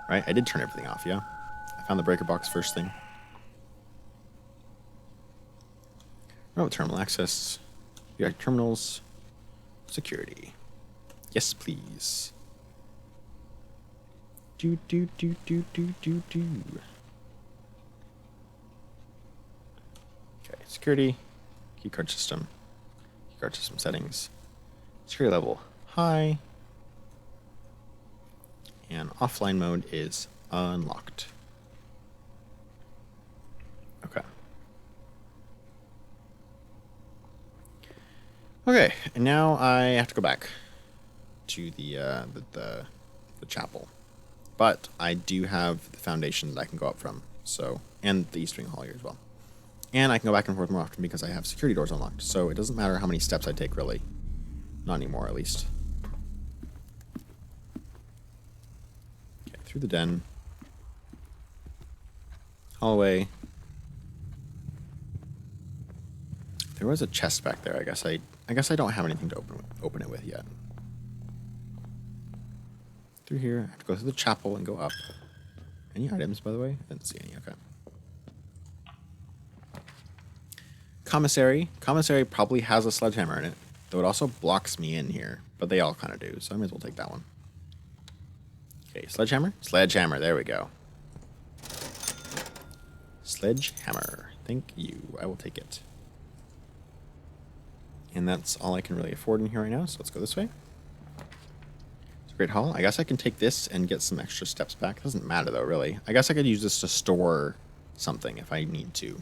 Right, I did turn everything off, yeah? I found the breaker box first thing. Remote terminal access. We got terminals. Security. Yes, please. Do. Okay, security. Keycard system. Keycard system settings. Security level high. And offline mode is unlocked. Okay. Okay, and now I have to go back to the chapel. But I do have the foundation that I can go up from, so, and the East Wing Hall here as well. And I can go back and forth more often because I have security doors unlocked, so it doesn't matter how many steps I take, really. Not anymore, at least. Okay, through the den. Hallway. There was a chest back there. I guess I don't have anything to open it with yet. Through here, I have to go through the chapel and go up. Any items, by the way? I didn't see any. Okay. Commissary. Commissary probably has a sledgehammer in it, though it also blocks me in here. But they all kind of do, so I may as well take that one. Okay, sledgehammer? Sledgehammer, there we go. Sledgehammer. Thank you. I will take it. And that's all I can really afford in here right now, so let's go this way. It's a great hall. I guess I can take this and get some extra steps back. Doesn't matter, though, really. I guess I could use this to store something if I need to.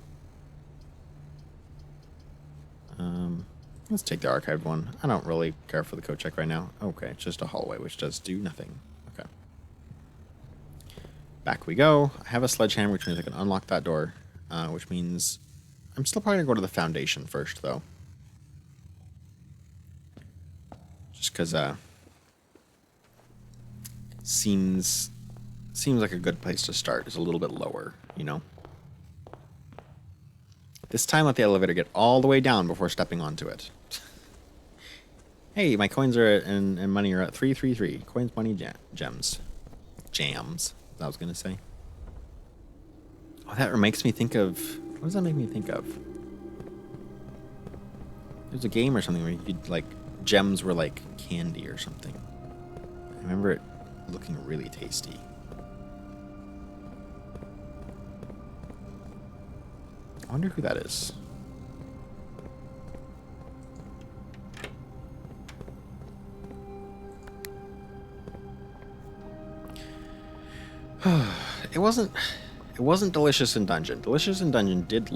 Let's take the archived one. I don't really care for the code check right now. Okay, it's just a hallway, which does do nothing. Okay. Back we go. I have a sledgehammer, which means I can unlock that door, which means I'm still probably going to go to the foundation first, though. Just because, seems like a good place to start. It's a little bit lower, you know? This time let the elevator get all the way down before stepping onto it. Hey, my coins are and money are at 333. Coins, money, gems. Jams, as I was going to say. Oh, that makes me think of... What does that make me think of? There's a game or something where you could, like, gems were like candy or something. I remember it looking really tasty. I wonder who that is. It wasn't Delicious in Dungeon. Delicious in Dungeon did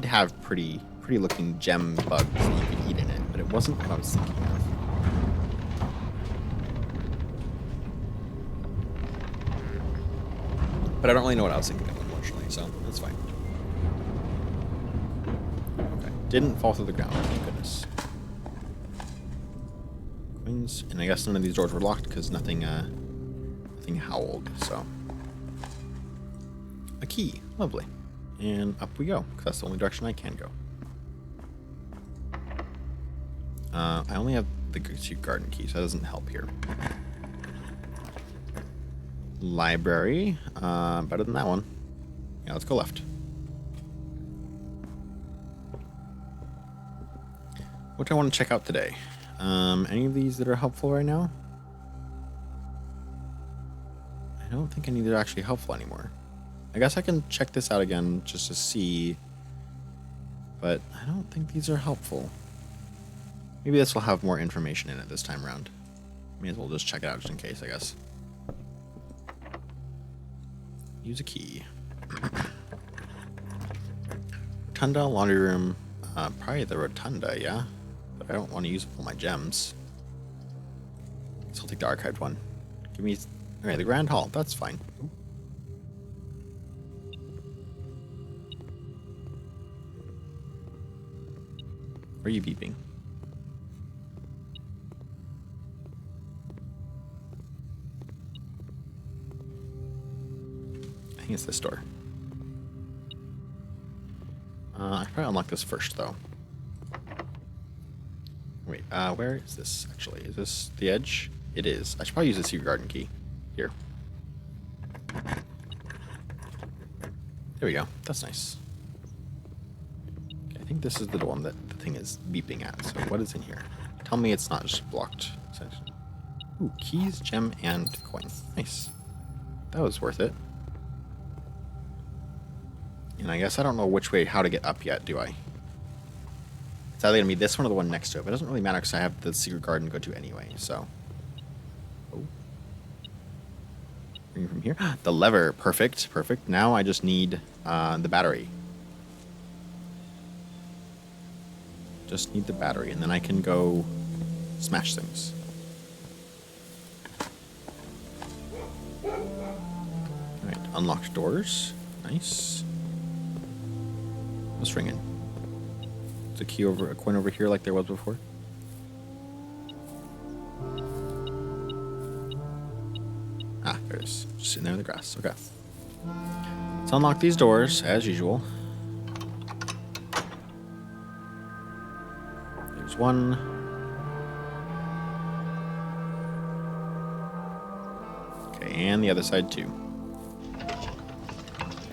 have pretty looking gem bugs that you could eat in it, but it wasn't what I was thinking of. But I don't really know what I was thinking of, unfortunately, so that's fine. Okay. Didn't fall through the ground, thank goodness. Coins, and I guess none of these doors were locked because nothing howled, so. A key. Lovely. And up we go, because that's the only direction I can go. I only have the garden key, so that doesn't help here. Library. Better than that one. Yeah, let's go left. What do I want to check out today? Any of these that are helpful right now? I don't think any that are actually helpful anymore. I guess I can check this out again just to see, but I don't think these are helpful. Maybe this will have more information in it this time around. May as well just check it out just in case, I guess. Use a key. Rotunda, laundry room. Probably the rotunda, yeah. But I don't want to use all my gems. So I'll take the archived one. Give me... Alright, the grand hall. That's fine. Where are you beeping? I think it's this door. I should probably unlock this first, though. Wait, where is this, actually? Is this the edge? It is. I should probably use the secret garden key. Here. There we go. That's nice. Okay, I think this is the one that the thing is beeping at. So what is in here? Tell me it's not just blocked section. Ooh, keys, gem, and coin. Nice. That was worth it. And I guess I don't know which way, how to get up yet, do I? It's either going to be this one or the one next to it, but it doesn't really matter because I have the secret garden to go to anyway, so. Oh. Bring it from here. The lever. Perfect, perfect. Now I just need the battery. Just need the battery, and then I can go smash things. Alright, unlocked doors. Nice. What's ringing? Is a key over, a coin over here like there was before? Ah, there it is. Just sitting there in the grass. Okay. Let's unlock these doors, as usual. There's one. Okay, and the other side too.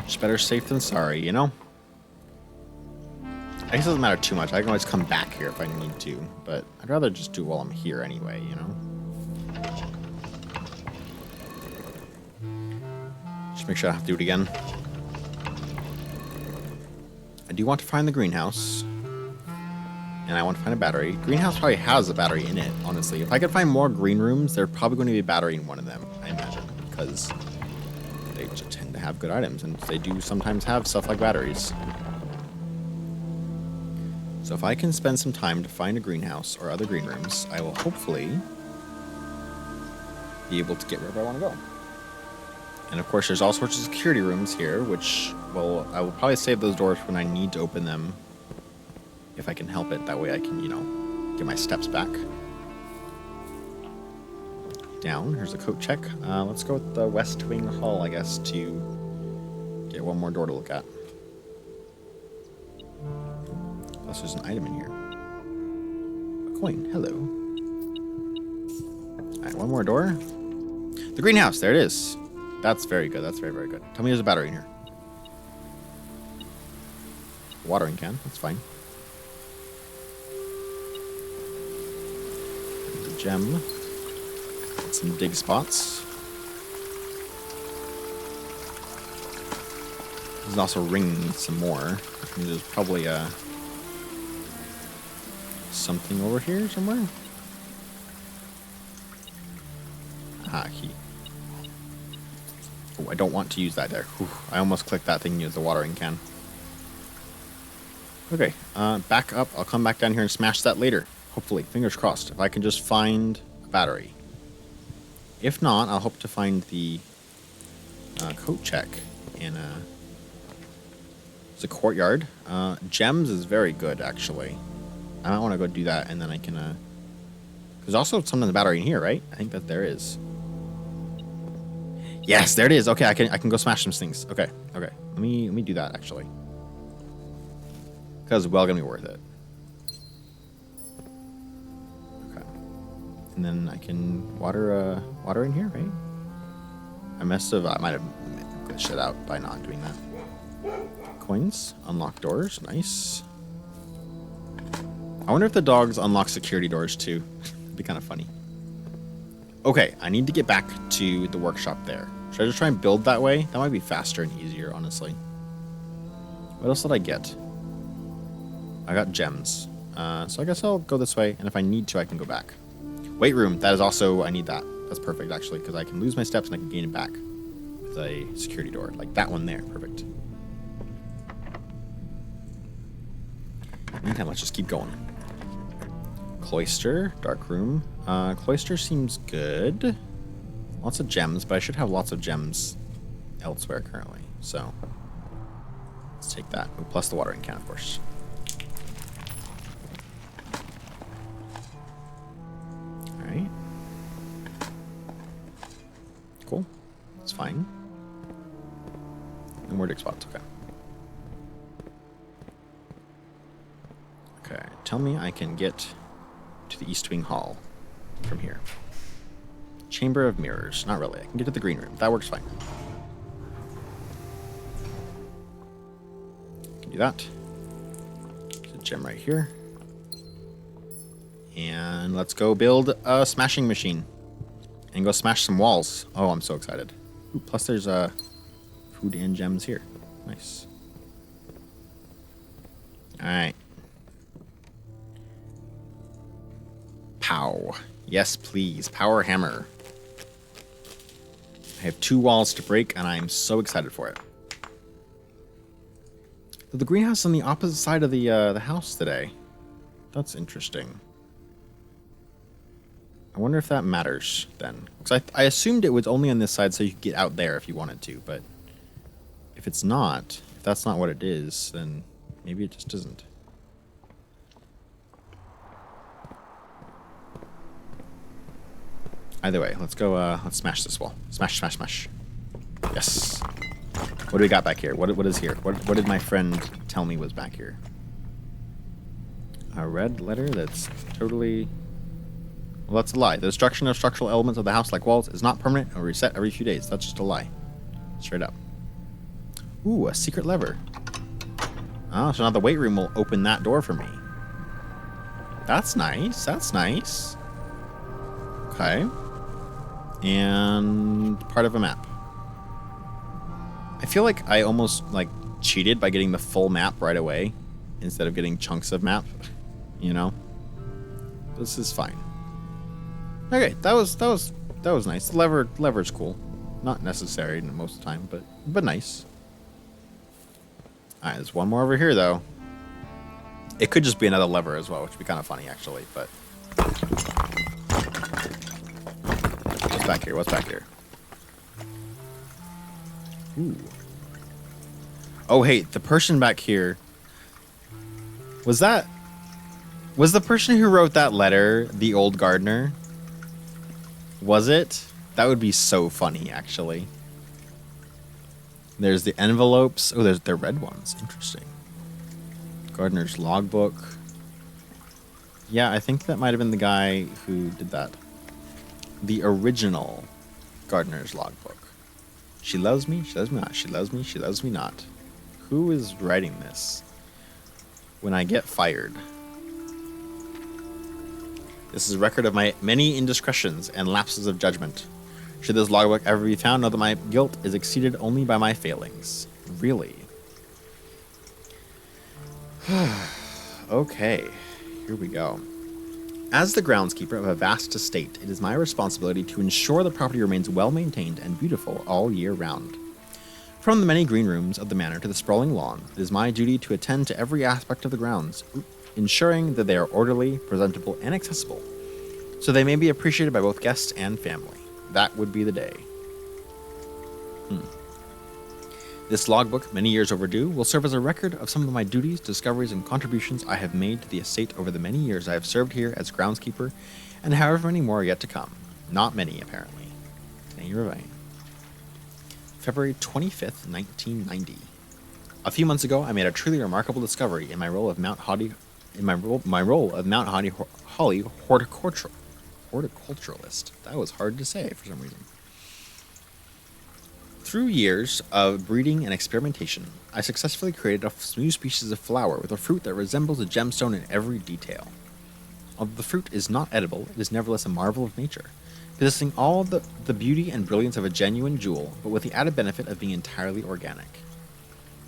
Just better safe than sorry, you know? I guess it doesn't matter too much. I can always come back here if I need to, but I'd rather just do while I'm here anyway, you know? Just make sure I don't have to do it again. I do want to find the greenhouse. And I want to find a battery. Greenhouse probably has a battery in it, honestly. If I could find more green rooms, there's probably going to be a battery in one of them, I imagine. Because they just tend to have good items, and they do sometimes have stuff like batteries. So if I can spend some time to find a greenhouse or other green rooms, I will hopefully be able to get wherever I want to go. And of course, there's all sorts of security rooms here, which, well, I will probably save those doors when I need to open them, if I can help it. That way I can, you know, get my steps back. Down, here's a coat check. Let's go with the West Wing Hall, I guess, to get one more door to look at. Plus there's an item in here. A coin. Hello. Alright, one more door. The greenhouse. There it is. That's very good. That's very, very good. Tell me there's a battery in here. Watering can. That's fine. The gem. Some dig spots. There's also ringing some more. I mean, there's probably something over here somewhere. Ah, key. Oh, I don't want to use that there. Whew, I almost clicked that thing to use the watering can. Okay, back up. I'll come back down here and smash that later. Hopefully, fingers crossed. If I can just find a battery. If not, I'll hope to find the Coat check. And it's a courtyard. Gems is very good, actually. I might want to go do that, and then I can... There's also something in the battery in here, right? I think that there is. Yes, there it is. Okay, I can go smash some things. Okay. Let me do that, actually. Because it's well gonna be worth it. Okay. And then I can water in here, right? I might have glitched it out by not doing that. Coins, unlock doors, nice. I wonder if the dogs unlock security doors too. It'd be kind of funny. Okay, I need to get back to the workshop there. Should I just try and build that way? That might be faster and easier, honestly. What else did I get? I got gems. So I guess I'll go this way, and if I need to, I can go back. Weight room, that is also, I need that. That's perfect, actually, because I can lose my steps and I can gain it back with a security door. Like that one there, perfect. Meantime, let's just keep going. Cloister, dark room. Cloister seems good. Lots of gems, but I should have lots of gems elsewhere currently. So let's take that. Plus the watering can, of course. All right. Cool. That's fine. No more dig spots. Okay. Okay. Tell me I can get to the East Wing Hall from here. Chamber of Mirrors. Not really. I can get to the green room. That works fine. Can do that. There's a gem right here. And let's go build a smashing machine. And go smash some walls. Oh, I'm so excited. Ooh, plus there's food and gems here. Nice. Alright. Pow. Yes, please. Power hammer. I have 2 walls to break, and I'm so excited for it. The greenhouse is on the opposite side of the house today. That's interesting. I wonder if that matters then. Because I assumed it was only on this side so you could get out there if you wanted to, but if it's not, if that's not what it is, then maybe it just isn't. Either way, let's go, let's smash this wall. Smash, smash, smash. Yes. What do we got back here? What is here? What did my friend tell me was back here? A red letter that's totally... Well, that's a lie. The destruction of structural elements of the house, like walls, is not permanent and will reset every few days. That's just a lie. Straight up. Ooh, a secret lever. Oh, so now the weight room will open that door for me. That's nice. That's nice. Okay. And part of a map. I feel like I almost cheated by getting the full map right away instead of getting chunks of map. You know? This is fine. Okay, that was nice. The lever's cool. Not necessary most of the time, but nice. Alright, there's one more over here though. It could just be another lever as well, which would be kind of funny actually, but what's back here? What's back here? Ooh. Oh hey, the person back here. Was the person who wrote that letter the old gardener? Was it? That would be so funny, actually. There's the envelopes. Oh, they're red ones. Interesting. Gardener's logbook. Yeah, I think that might have been the guy who did that. The original Gardener's logbook. She loves me, she loves me not. She loves me, she loves me not. Who is writing this? When I get fired. This is a record of my many indiscretions and lapses of judgment. Should this logbook ever be found, know that my guilt is exceeded only by my failings. Really? Okay, here we go. As the groundskeeper of a vast estate, it is my responsibility to ensure the property remains well maintained and beautiful all year round. From the many green rooms of the manor to the sprawling lawn, it is my duty to attend to every aspect of the grounds, ensuring that they are orderly, presentable, and accessible, so they may be appreciated by both guests and family. That would be the day. This logbook, many years overdue, will serve as a record of some of my duties, discoveries, and contributions I have made to the estate over the many years I have served here as groundskeeper, and however many more are yet to come. Not many, apparently. Saint Ravine. February 25th, 1990. A few months ago, I made a truly remarkable discovery in my role of Mount Holly horticulturalist. That was hard to say for some reason. Through years of breeding and experimentation, I successfully created a new species of flower with a fruit that resembles a gemstone in every detail. Although the fruit is not edible, it is nevertheless a marvel of nature, possessing all the beauty and brilliance of a genuine jewel, but with the added benefit of being entirely organic.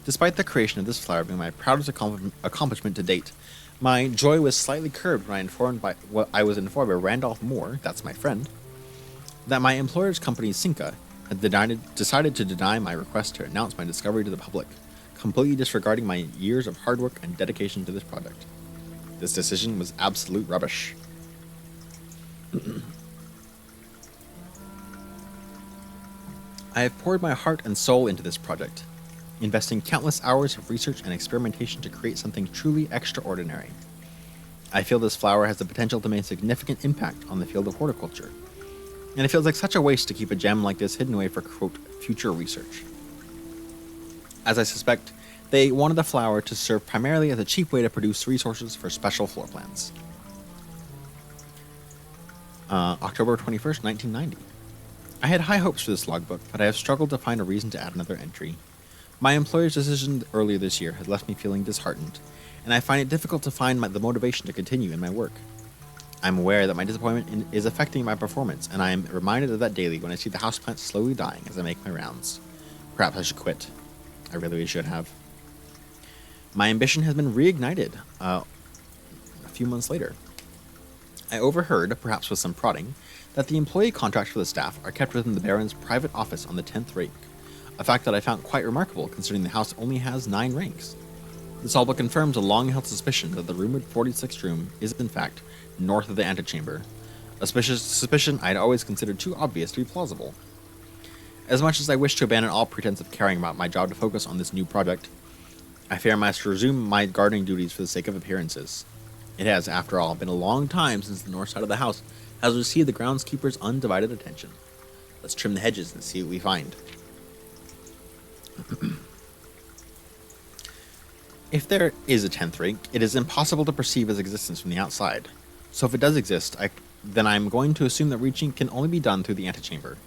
Despite the creation of this flower being my proudest accomplishment to date, my joy was slightly curbed when I was informed by Randolph Moore, that's my friend, that my employer's company Cinca had decided to deny my request to announce my discovery to the public, completely disregarding my years of hard work and dedication to this project. This decision was absolute rubbish. I have poured my heart and soul into this project, investing countless hours of research and experimentation to create something truly extraordinary. I feel this flower has the potential to make a significant impact on the field of horticulture, and it feels like such a waste to keep a gem like this hidden away for, quote, future research. As I suspect, they wanted the flower to serve primarily as a cheap way to produce resources for special floor plans. October 21st, 1990. I had high hopes for this logbook, but I have struggled to find a reason to add another entry. My employer's decision earlier this year has left me feeling disheartened, and I find it difficult to find the motivation to continue in my work. I'm aware that my disappointment is affecting my performance, and I am reminded of that daily when I see the houseplants slowly dying as I make my rounds. Perhaps I should quit. I really should have. My ambition has been reignited a few months later. I overheard, perhaps with some prodding, that the employee contracts for the staff are kept within the Baron's private office on the 10th rank, a fact that I found quite remarkable considering the house only has 9 ranks. This all but confirms a long-held suspicion that the rumored 46th room is, in fact, north of the antechamber, a suspicion I'd always considered too obvious to be plausible. As much as I wish to abandon all pretense of caring about my job to focus on this new project, I fear I must resume my gardening duties for the sake of appearances. It has, after all, been a long time since the north side of the house has received the groundskeeper's undivided attention. Let's trim the hedges and see what we find. If there is a 10th rank, it is impossible to perceive its existence from the outside. So if it does exist, then I'm going to assume that reaching can only be done through the antechamber.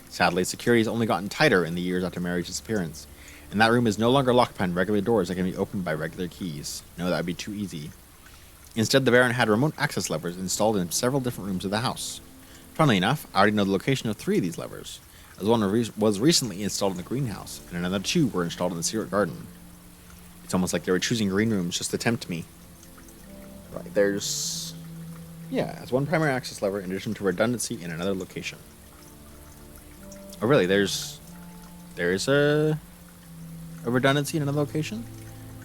Sadly, security has only gotten tighter in the years after Mary's disappearance, and that room is no longer locked behind regular doors that can be opened by regular keys. No, that would be too easy. Instead, the Baron had remote access levers installed in several different rooms of the house. Funnily enough, I already know the location of 3 of these levers, as one was recently installed in the greenhouse, and another 2 were installed in the secret garden. It's almost like they were choosing green rooms just to tempt me. Right, there's 1 primary access lever in addition to redundancy in another location. Oh, really? There's a redundancy in another location?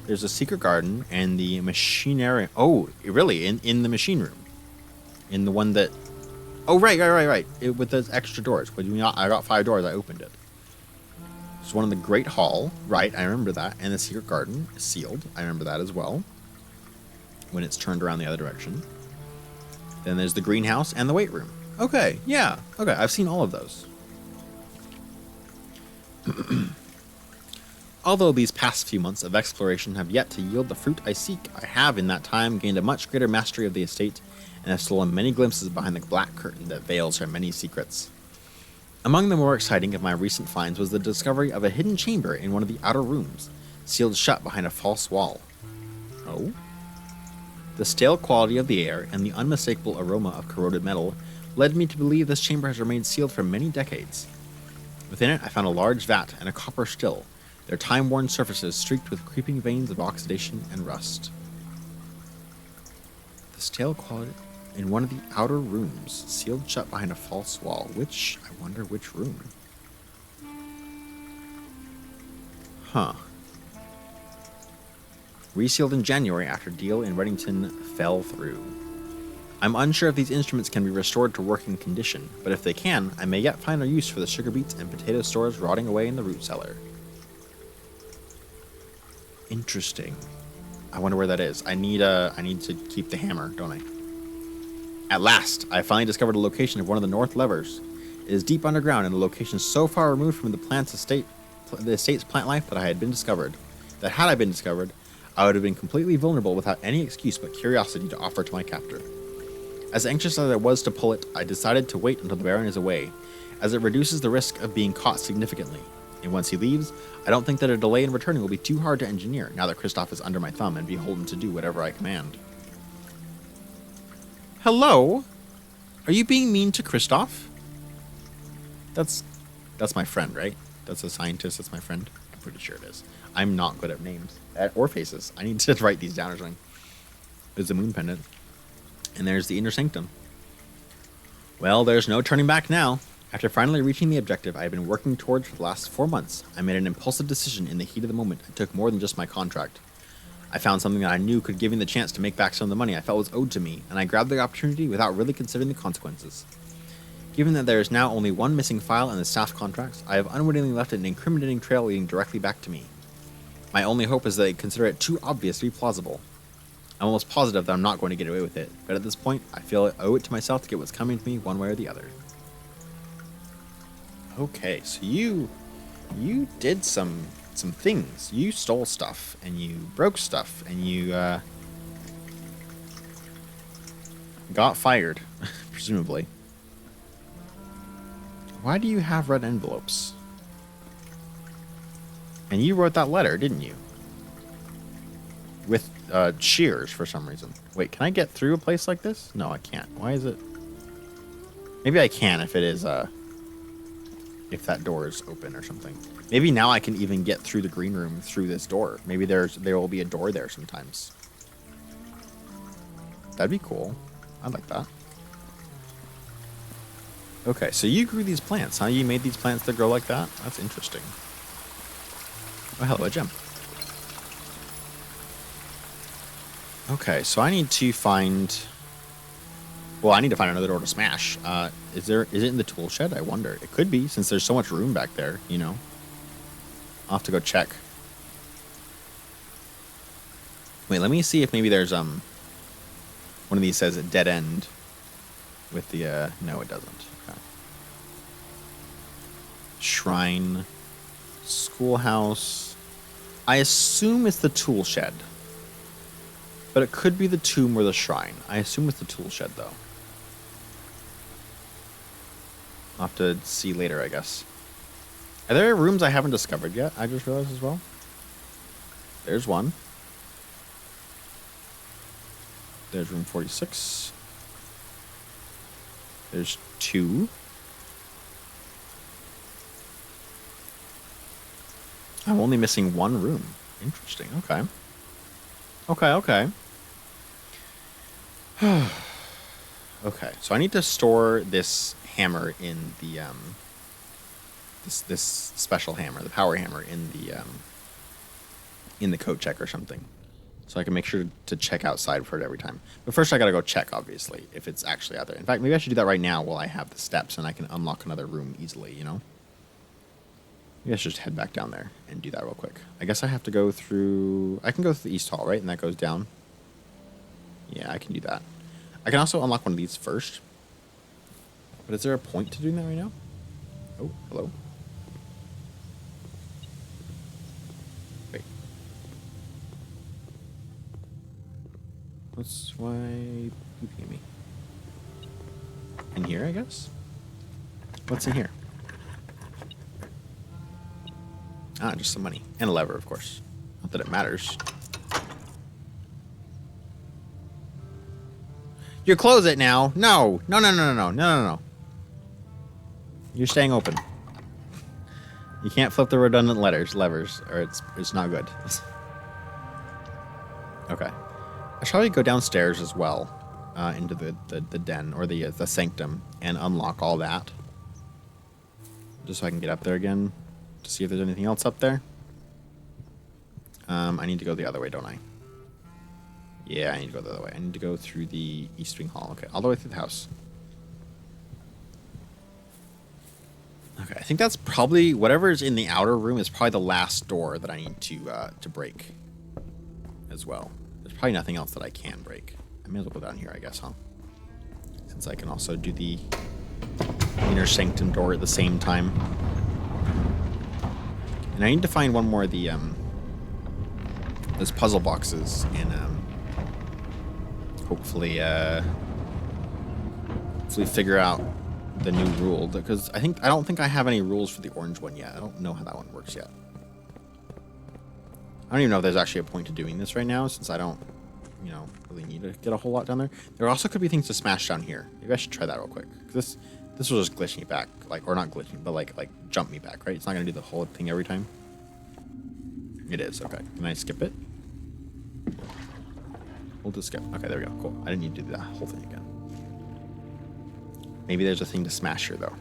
There's a secret garden and the machinery. Oh, really? In the machine room? In the one that... Oh, right. With those extra doors. I got 5 doors. I opened it. It's one in the Great Hall. Right, I remember that. And the secret garden is sealed. I remember that as well. When it's turned around the other direction. Then there's the greenhouse and the weight room. Okay, yeah. Okay, I've seen all of those. Although these past few months of exploration have yet to yield the fruit I seek, I have in that time gained a much greater mastery of the estate and have stolen many glimpses behind the black curtain that veils her many secrets. Among the more exciting of my recent finds was the discovery of a hidden chamber in one of the outer rooms, sealed shut behind a false wall. Oh? The stale quality of the air and the unmistakable aroma of corroded metal led me to believe this chamber has remained sealed for many decades. Within it, I found a large vat and a copper still, their time-worn surfaces streaked with creeping veins of oxidation and rust. The stale quality in one of the outer rooms, sealed shut behind a false wall. I wonder which room. Huh. Resealed in January after deal in Reddington fell through. I'm unsure if these instruments can be restored to working condition, but if they can, I may yet find a use for the sugar beets and potato stores rotting away in the root cellar. Interesting. I wonder where that is. I need to keep the hammer, don't I? At last, I finally discovered the location of one of the north levers. It is deep underground in a location so far removed from the estate's plant life that had I been discovered, I would have been completely vulnerable without any excuse but curiosity to offer to my captor. As anxious as I was to pull it, I decided to wait until the Baron is away, as it reduces the risk of being caught significantly. And once he leaves, I don't think that a delay in returning will be too hard to engineer, now that Kristoff is under my thumb and beholden to do whatever I command. Hello? Are you being mean to Kristoff? That's my friend, right? That's a scientist, that's my friend. I'm pretty sure it is. I'm not good at names or faces. I need to write these down or something. There's the moon pendant. And there's the inner sanctum. Well, there's no turning back now. After finally reaching the objective I have been working towards for the last 4 months, I made an impulsive decision in the heat of the moment and took more than just my contract. I found something that I knew could give me the chance to make back some of the money I felt was owed to me, and I grabbed the opportunity without really considering the consequences. Given that there is now only one missing file in the staff contracts, I have unwittingly left an incriminating trail leading directly back to me. My only hope is that they consider it too obvious to be plausible. I'm almost positive that I'm not going to get away with it, but at this point, I feel I owe it to myself to get what's coming to me one way or the other. Okay, so you did some things. You stole stuff, and you broke stuff, and you got fired, presumably. Why do you have red envelopes? And you wrote that letter, didn't you? With shears for some reason. Wait, can I get through a place like this? No, I can't. Why is it? Maybe I can if it is if that door is open or something. Maybe now I can even get through the green room through this door. Maybe there will be a door there sometimes. That'd be cool. I'd like that. Okay, so you grew these plants, huh? You made these plants to grow like that? That's interesting. Oh, hello, a gem. Okay, so I need to find... Well, I need to find another door to smash. Is it in the tool shed? I wonder. It could be, since there's so much room back there, you know. I'll have to go check. Wait, let me see if maybe there's one of these says a dead end with the no, it doesn't. Okay. Shrine, schoolhouse. I assume it's the tool shed. But it could be the tomb or the shrine. I assume it's the tool shed though. I'll have to see later, I guess. Are there rooms I haven't discovered yet? I just realized as well. There's one. There's room 46. There's 2. I'm only missing 1 room. Interesting. Okay. Okay. Okay, so I need to store this hammer in the this special hammer, the power hammer, in the code check or something, so I can make sure to check outside for it every time. But first, I gotta go check, obviously, if it's actually out there. In fact, maybe I should do that right now while I have the steps and I can unlock another room easily. You know, maybe I should just head back down there and do that real quick. I guess I have to go through. I can go through the East Hall, right, and that goes down. Yeah, I can do that. I can also unlock one of these first. But is there a point to doing that right now? Oh, hello. Wait. Why peeping at me? In here, I guess? What's in here? Ah, just some money. And a lever, of course. Not that it matters. You close it now. No. No. You're staying open. You can't flip the redundant levers, or it's not good. Okay. I should probably go downstairs as well, into the den, or the sanctum, and unlock all that. Just so I can get up there again, to see if there's anything else up there. I need to go the other way, don't I? Yeah, I need to go the other way. I need to go through the East Wing Hall. Okay, all the way through the house. Okay, I think that's probably... Whatever's in the outer room is probably the last door that I need to break. as well. There's probably nothing else that I can break. I may as well go down here, I guess, huh? Since I can also do the inner sanctum door at the same time. And I need to find one more of the those puzzle boxes and hopefully figure out the new rule, because I don't think I have any rules for the orange one yet. I don't know how that one works yet. I don't even know if there's actually a point to doing this right now, since I don't, you know, really need to get a whole lot down there. There also could be things to smash down here. Maybe I should try that real quick. This will just glitch me back, like, or not glitch me, but like jump me back, right? It's not gonna do the whole thing every time. It is. Okay. Can I skip it? Hold to skip. Okay, there we go. Cool. I didn't need to do that whole thing again. Maybe there's a thing to smash here, though.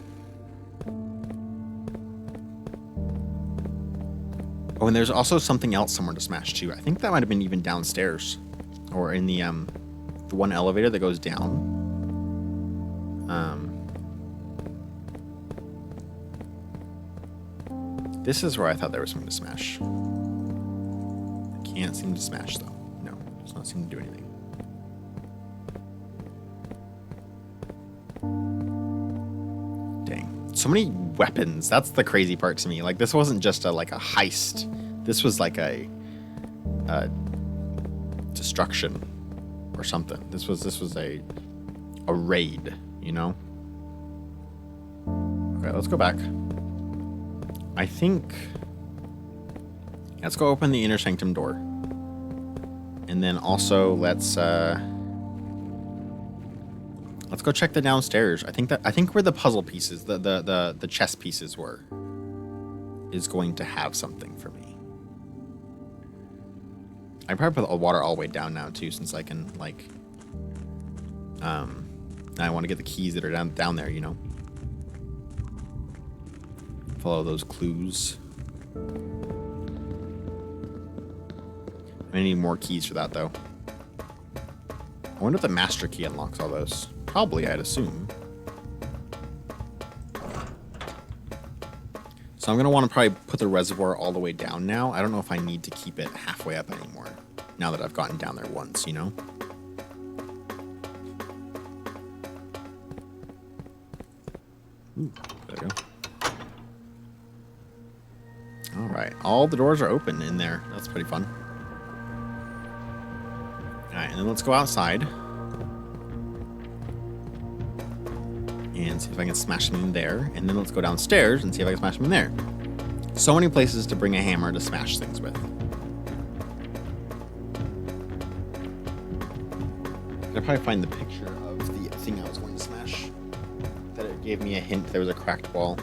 Oh, and there's also something else somewhere to smash, too. I think that might have been even downstairs. Or in the one elevator that goes down. This is where I thought there was something to smash. I can't seem to smash, though. No, does not seem to do anything. Dang. So many weapons. That's the crazy part to me. Like, this wasn't just a heist. This was like a destruction or something. This was a raid, you know? Okay, let's go back. I think... Let's go open the inner sanctum door. And then also let's go check the downstairs. I think where the puzzle pieces, the chess pieces were, is going to have something for me. I probably put the water all the way down now too, since I can I want to get the keys that are down there, you know. Follow those clues. I need more keys for that, though. I wonder if the master key unlocks all those. Probably, I'd assume. So I'm going to want to probably put the reservoir all the way down now. I don't know if I need to keep it halfway up anymore, now that I've gotten down there once, you know? Ooh, there we go. All right, all the doors are open in there. That's pretty fun. All right, and then let's go outside and see if I can smash them in there. And then let's go downstairs and see if I can smash them in there. So many places to bring a hammer to smash things with. I'll probably find the picture of the thing I was going to smash. That it gave me a hint there was a cracked wall.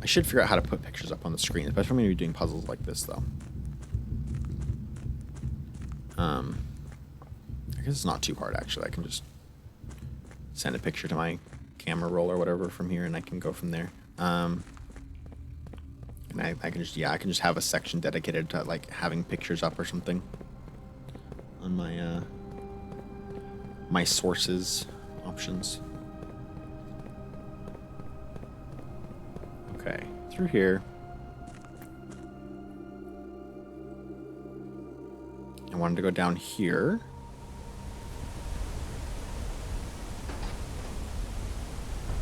I should figure out how to put pictures up on the screen, especially when you're doing puzzles like this, though. I guess it's not too hard, actually. I can just send a picture to my camera roll or whatever from here, and I can go from there. And I can just have a section dedicated to having pictures up or something on my my sources options. Okay, through here. I wanted to go down here.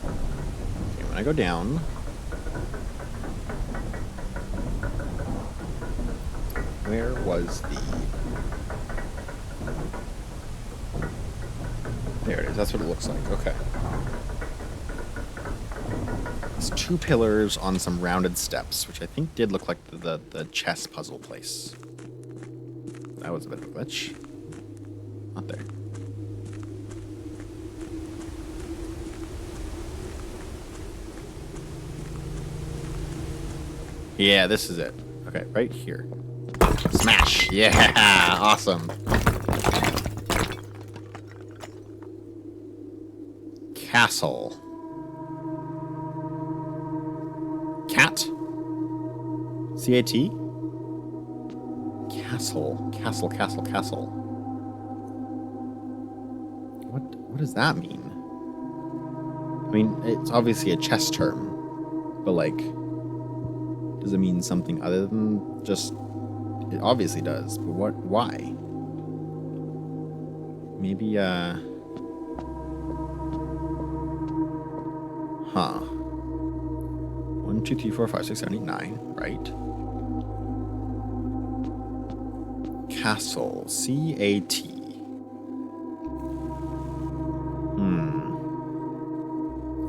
Okay, when I go down, where was the... There it is. That's what it looks like. Okay. It's two pillars on some rounded steps, which I think did look like the chess puzzle place. That was a bit of a glitch. Not there. Yeah, this is it. Okay, right here. Smash! Yeah! Awesome. Castle. Cat? C-A-T? Castle. Castle, castle, castle. What does that mean? I mean, it's obviously a chess term, but Does it mean something other than just... It obviously does, but what? Why? Maybe, Huh. 1, 2, 3, 4, 5, 6, 7, 8, 9, right? Castle. C-A-T.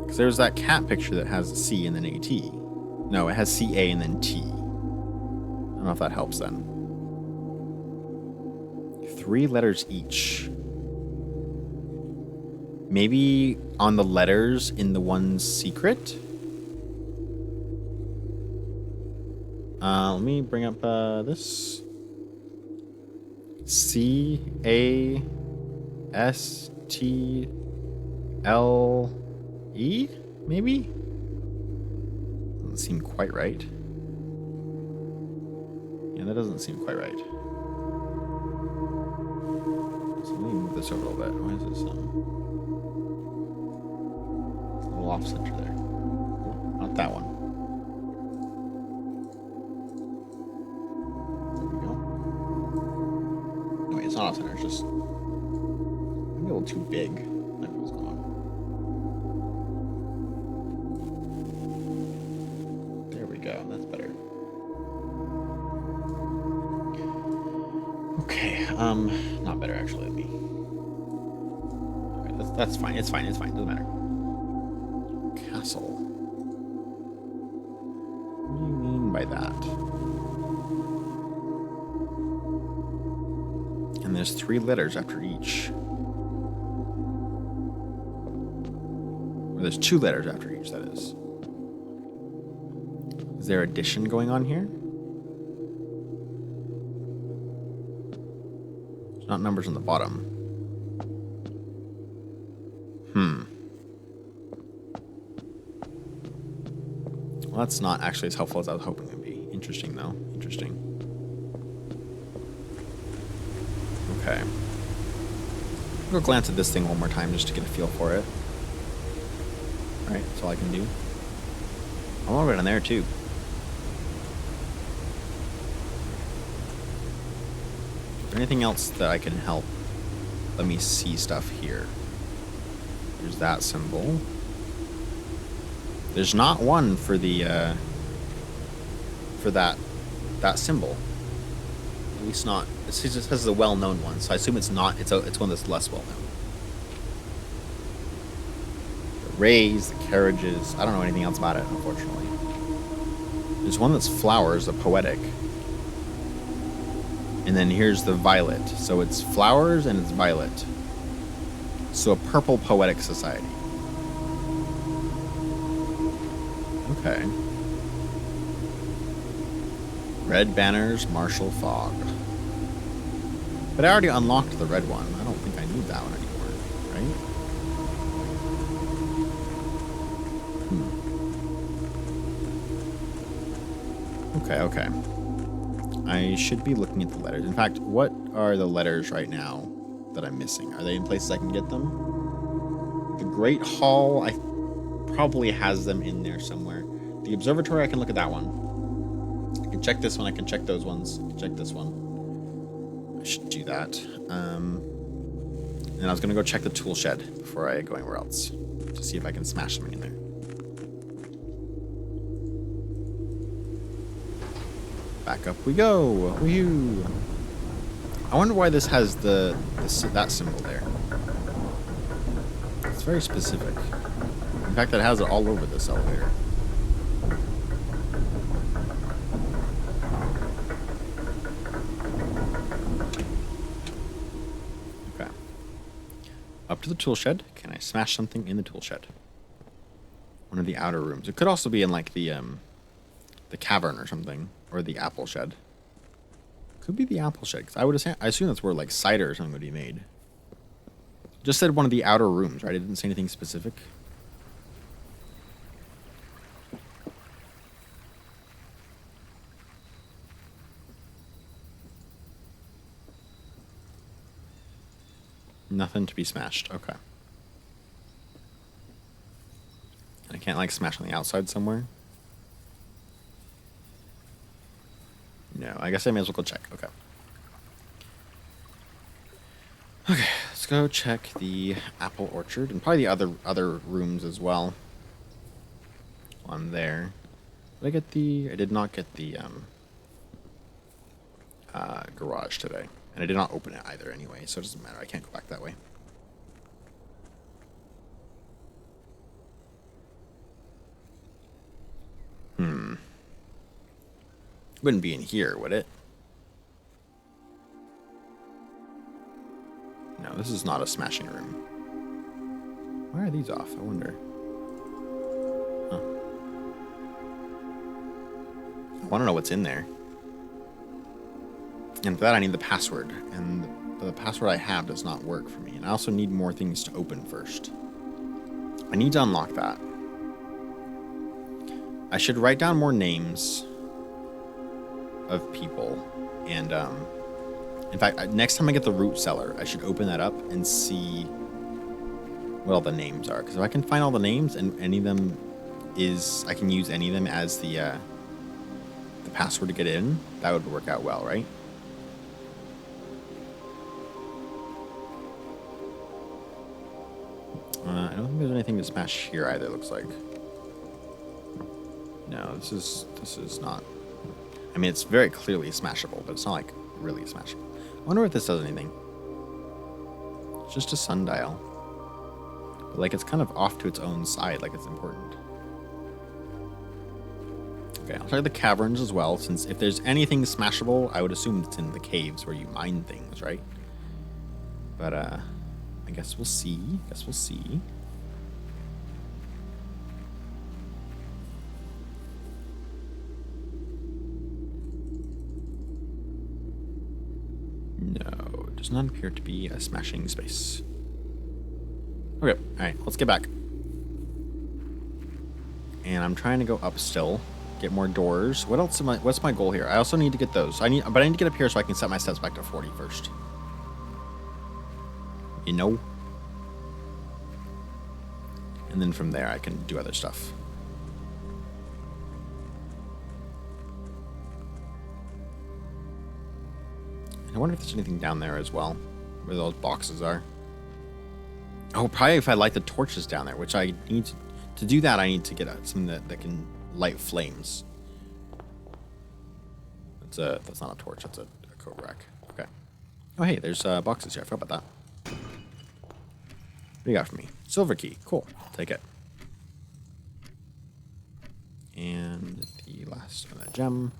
Because there's that cat picture that has a C and then A-T. No, it has C-A and then T. I don't know if that helps then. 3 letters each. Maybe on the letters in the one's secret? Let me bring up this. C-A-S-T-L-E? Maybe? Doesn't seem quite right. Yeah, that doesn't seem quite right. So let me move this over a little bit. Why is this? It's a little off center there. Not that one. There we go. No, wait, it's not off center. It's just maybe a little too big. Might be what's going on. There we go. That's better. Okay, not better actually. Let me. Okay, that's fine. It's fine. It's fine. Doesn't matter. Castle. What do you mean by that? And there's 3 letters after each. Or there's 2 letters after each. That is. Is there addition going on here? Not numbers on the bottom. Well, that's not actually as helpful as I was hoping it would be. Interesting, though. Interesting. Okay. I'll go glance at this thing one more time just to get a feel for it. Alright, that's all I can do. I want to go down there, too. Is there anything else that I can help? Let me see stuff here. There's that symbol. There's not one for the for that symbol. At least not. It just has a well-known one, so I assume it's not. It's one that's less well-known. The rays, the carriages. I don't know anything else about it, unfortunately. There's one that's flowers, the poetic. And then here's the violet. So it's flowers and it's violet. So a purple poetic society. Okay. Red banners, martial fog. But I already unlocked the red one. I don't think I need that one anymore, right? Okay. I should be looking at the letters. In fact, what are the letters right now that I'm missing? Are they in places I can get them? The Great Hall, I probably has them in there somewhere. The Observatory, I can look at that one. I can check this one. I can check those ones. I can check this one. I should do that. And I was going to go check the tool shed before I go anywhere else to see if I can smash something in there. Back up we go. Woohoo! I wonder why this has that symbol there. It's very specific. In fact, it has it all over this elevator. Okay. Up to the tool shed. Can I smash something in the tool shed? One of the outer rooms. It could also be in like the cavern or something, or the apple shed. Could be the apple shed, because I assume that's where like cider or something would be made. Just said one of the outer rooms, right? It didn't say anything specific. Nothing to be smashed. Okay. I can't like smash on the outside somewhere. No, I guess I may as well go check. Okay. Okay, let's go check the apple orchard and probably the other rooms as well. On there. Did I get the... I did not get the garage today. And I did not open it either anyway, so it doesn't matter. I can't go back that way. Wouldn't be in here, would it? No, this is not a smashing room. Why are these off? I wonder. Huh. I want to know what's in there. And for that, I need the password. And the password I have does not work for me. And I also need more things to open first. I need to unlock that. I should write down more names of people. And, in fact, next time I get the root cellar, I should open that up and see what all the names are. Because if I can find all the names and any of them is... I can use any of them as the password to get in, that would work out well, right? I don't think there's anything to smash here either, looks like. No, this is not... I mean, it's very clearly smashable, but it's not, like, really smashable. I wonder if this does anything. It's just a sundial. But, like, it's kind of off to its own side, like it's important. Okay, I'll try the caverns as well, since if there's anything smashable, I would assume it's in the caves where you mine things, right? But, I guess we'll see. No, it does not appear to be a smashing space. Okay, alright, let's get back. And I'm trying to go up still, get more doors. What else am I, what's my goal here? I also need to get those. But I need to get up here so I can set my steps back to 40 first. You know? And then from there I can do other stuff. I wonder if there's anything down there as well, where those boxes are. Oh, probably if I light the torches down there, which I need to do that, I need to get something that can light flames. That's not a torch, that's a coat rack. Okay. Oh, hey, there's boxes here. I forgot about that. What do you got for me? Silver key. Cool. Take it. And the last one, a gem.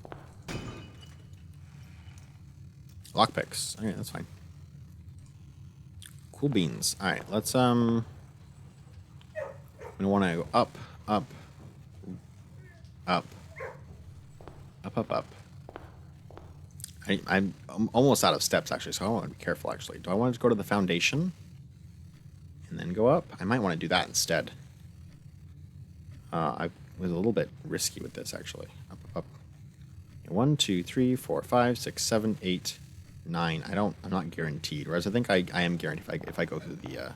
Lockpicks. Okay, that's fine. Cool beans. Alright, let's, we want to go up, up, up, up, up, up. I'm almost out of steps, actually, so I want to be careful, actually. Do I want to go to the foundation and then go up? I might want to do that instead. I was a little bit risky with this, actually. Up, up, up. 1, 2, 3, 4, 5, 6, 7, 8, 9. I'm not guaranteed. Whereas I think I am guaranteed if I go through the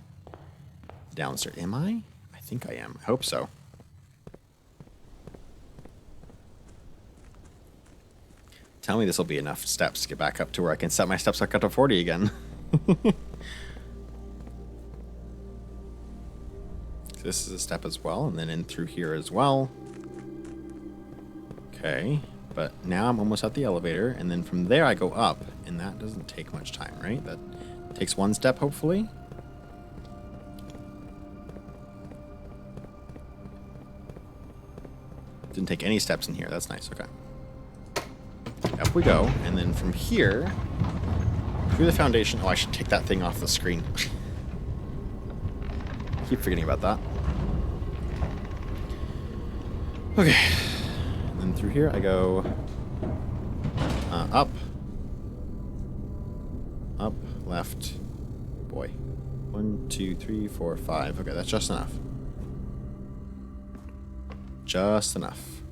downstairs. Am I? I think I am. I hope so. Tell me this will be enough steps to get back up to where I can set my steps back up to 40 again. So this is a step as well, and then in through here as well. Okay. But now I'm almost at the elevator, and then from there I go up, and that doesn't take much time, right? That takes one step, hopefully. Didn't take any steps in here. That's nice. Okay. Up we go, and then from here, through the foundation. Oh, I should take that thing off the screen. I keep forgetting about that. Okay. And through here I go up, up, left. Oh boy. 1, 2, 3, 4, 5. Okay, that's just enough. Just enough.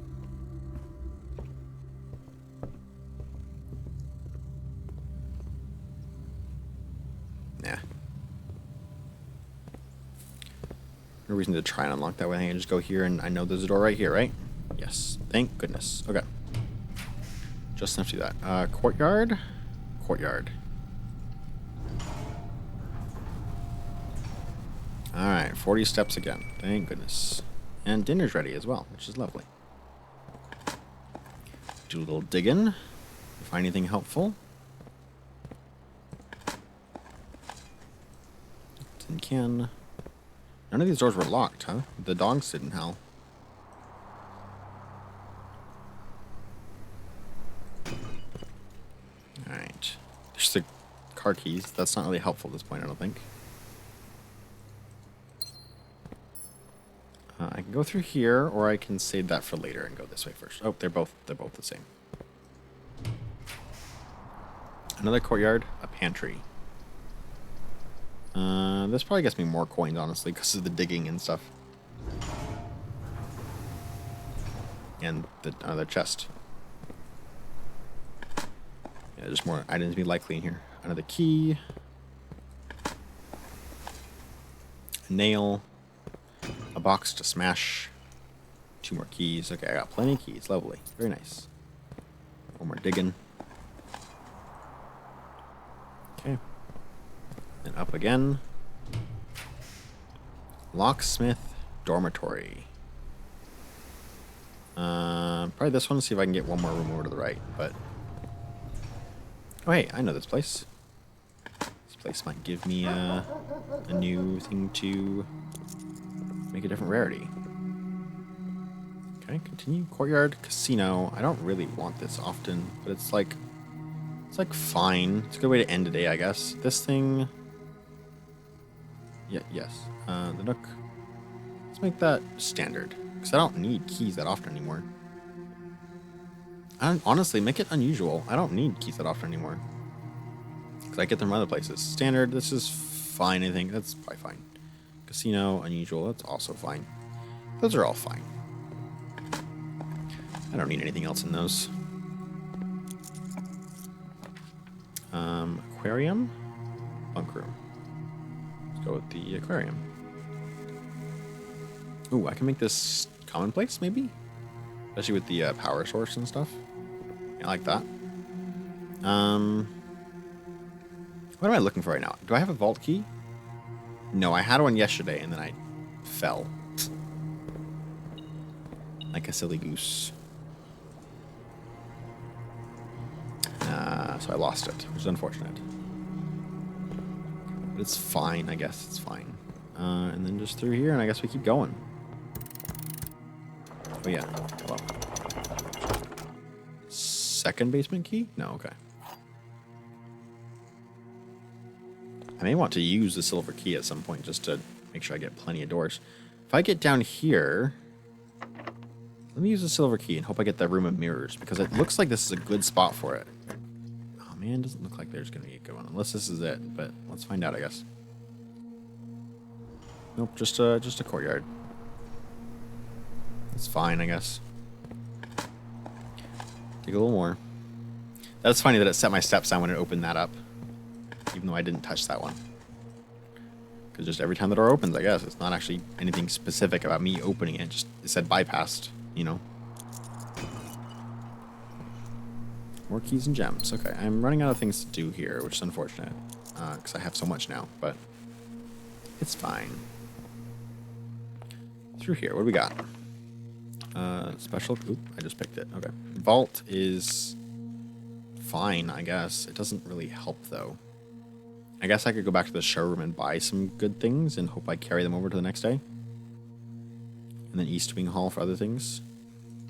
Nah. No reason to try and unlock that way. I can just go here and I know there's a door right here, right? Yes. Thank goodness. Okay. Just enough to do that. Courtyard? Courtyard. Alright, 40 steps again. Thank goodness. And dinner's ready as well, which is lovely. Do a little digging. Find anything helpful. Tin can. None of these doors were locked, huh? The dogs didn't howl. Alright. There's the car keys. That's not really helpful at this point, I don't think. I can go through here, or I can save that for later and go this way first. Oh, they're both the same. Another courtyard, a pantry. This probably gets me more coins, honestly, because of the digging and stuff. And the chest. Yeah, there's more items to be likely in here. Another key. A nail. A box to smash. 2 more keys. Okay, I got plenty of keys. Lovely. Very nice. One more digging. Okay. And up again. Locksmith dormitory. Probably this one. See if I can get one more room over to the right. But oh, hey, I know this place. This place might give me a new thing to make a different rarity. Okay, continue. Courtyard casino. I don't really want this often, but it's like fine. It's a good way to end the day, I guess. This thing. Yeah, yes. The nook. Let's make that standard, because I don't need keys that often anymore. Honestly, make it unusual. I don't need keys that often anymore, because I get them from other places. Standard. This is fine. I think that's probably fine. Casino, unusual. That's also fine. Those are all fine. I don't need anything else in those. Aquarium, bunk room. Let's go with the aquarium. Ooh, I can make this commonplace, maybe? Especially with the power source and stuff. Yeah, I like that. What am I looking for right now? Do I have a vault key? No, I had one yesterday, and then I fell. Like a silly goose. So I lost it, which is unfortunate. But it's fine, I guess. It's fine. And then just through here, and I guess we keep going. Oh, yeah. Hello. Second basement key? No, okay. I may want to use the silver key at some point just to make sure I get plenty of doors. If I get down here, let me use the silver key and hope I get that room of mirrors, because it looks like this is a good spot for it. Oh man, doesn't look like there's going to be a good one, unless this is it, but let's find out, I guess. Nope, just a courtyard. It's fine, I guess. Take a little more. That's funny that it set my steps down when it opened that up, even though I didn't touch that one. Because just every time the door opens, I guess, it's not actually anything specific about me opening it. Just it said bypassed, you know. More keys and gems. Okay, I'm running out of things to do here, which is unfortunate. Because I have so much now, but it's fine. Through here, what do we got? Special. Oop, I just picked it. Okay. Vault is fine, I guess. It doesn't really help, though. I guess I could go back to the showroom and buy some good things and hope I carry them over to the next day. And then East Wing Hall for other things.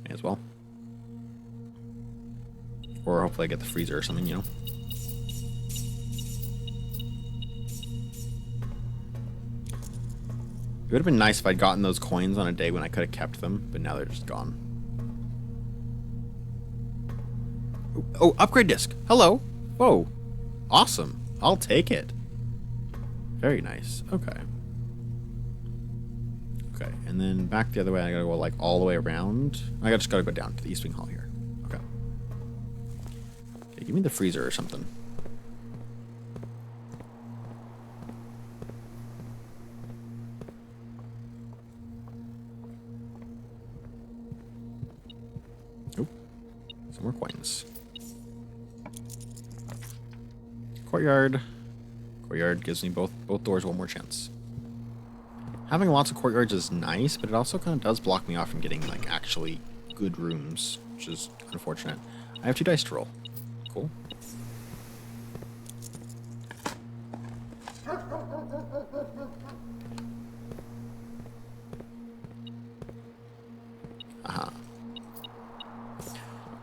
May as well. Or hopefully I get the freezer or something, you know. It would have been nice if I'd gotten those coins on a day when I could have kept them, but now they're just gone. Oh, upgrade disc. Hello. Whoa. Awesome. I'll take it. Very nice. Okay. Okay, and then back the other way. I gotta go like all the way around. I just gotta go down to the East Wing Hall here. Okay. Okay, give me the freezer or something. Oop. Some more coins. Courtyard. Courtyard gives me both doors one more chance. Having lots of courtyards is nice, but it also kind of does block me off from getting like actually good rooms, which is unfortunate. I have 2 dice to roll. Cool.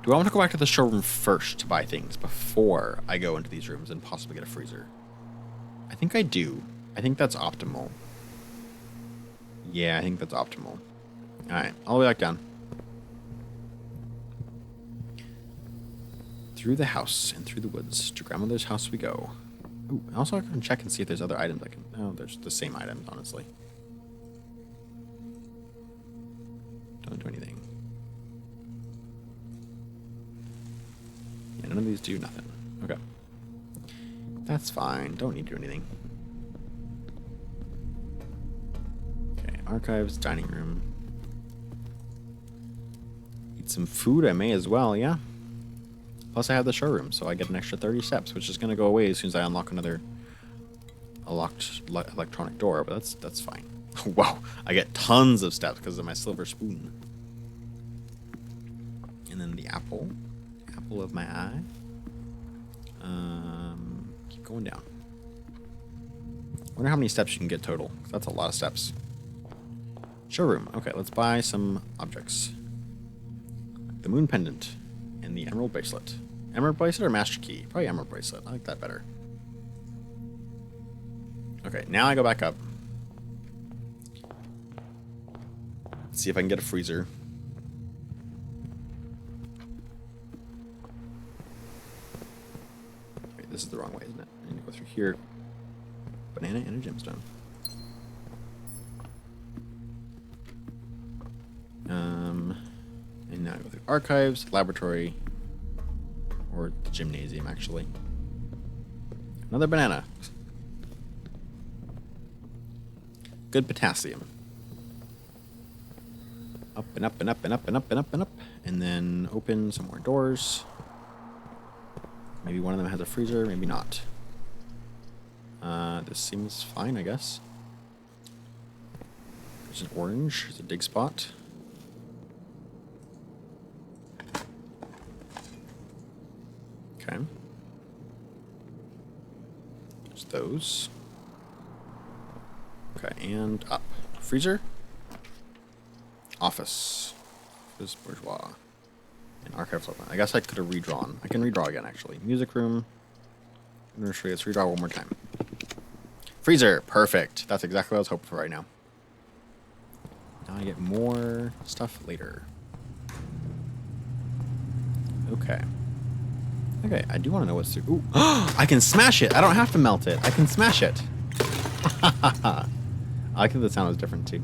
Do I want to go back to the showroom first to buy things before I go into these rooms and possibly get a freezer? I think I do. I think that's optimal. Yeah, I think that's optimal. Alright, all the way back down. Through the house and through the woods. To grandmother's house we go. Ooh, I also can check and see if there's other items I can... Oh, there's the same items, honestly. Don't do anything. Yeah, none of these do nothing. Okay. That's fine. Don't need to do anything. Okay, archives, dining room. Eat some food, I may as well, yeah. Plus I have the showroom, so I get an extra 30 steps, which is going to go away as soon as I unlock another locked electronic door, but that's fine. Wow, I get tons of steps because of my silver spoon. And then the apple. Apple of my eye. Keep going down. Wonder how many steps you can get total. That's a lot of steps. Showroom. Okay, let's buy some objects. The moon pendant and the emerald bracelet. Emerald bracelet or master key? Probably emerald bracelet. I like that better. Okay, now I go back up. Let's see if I can get a freezer. Wait, this is the wrong way, isn't it? I need to go through here. Banana and a gemstone. And now I go through archives, laboratory, or the gymnasium, actually. Another banana. Good potassium. Up and up and up and up and up and up and up. And then open some more doors. Maybe one of them has a freezer, maybe not. This seems fine, I guess. There's an orange. There's a dig spot. Okay. There's those. Okay, and up. Freezer. Office. This bourgeois. And archives open. I guess I could have redrawn. I can redraw again, actually. Music room. Nursery. Let's redraw one more time. Freezer. Perfect. That's exactly what I was hoping for right now. Now I get more stuff later. Okay. Okay, I do want to know what's through. Ooh. I can smash it. I don't have to melt it. I can smash it. I like that the sound is different too.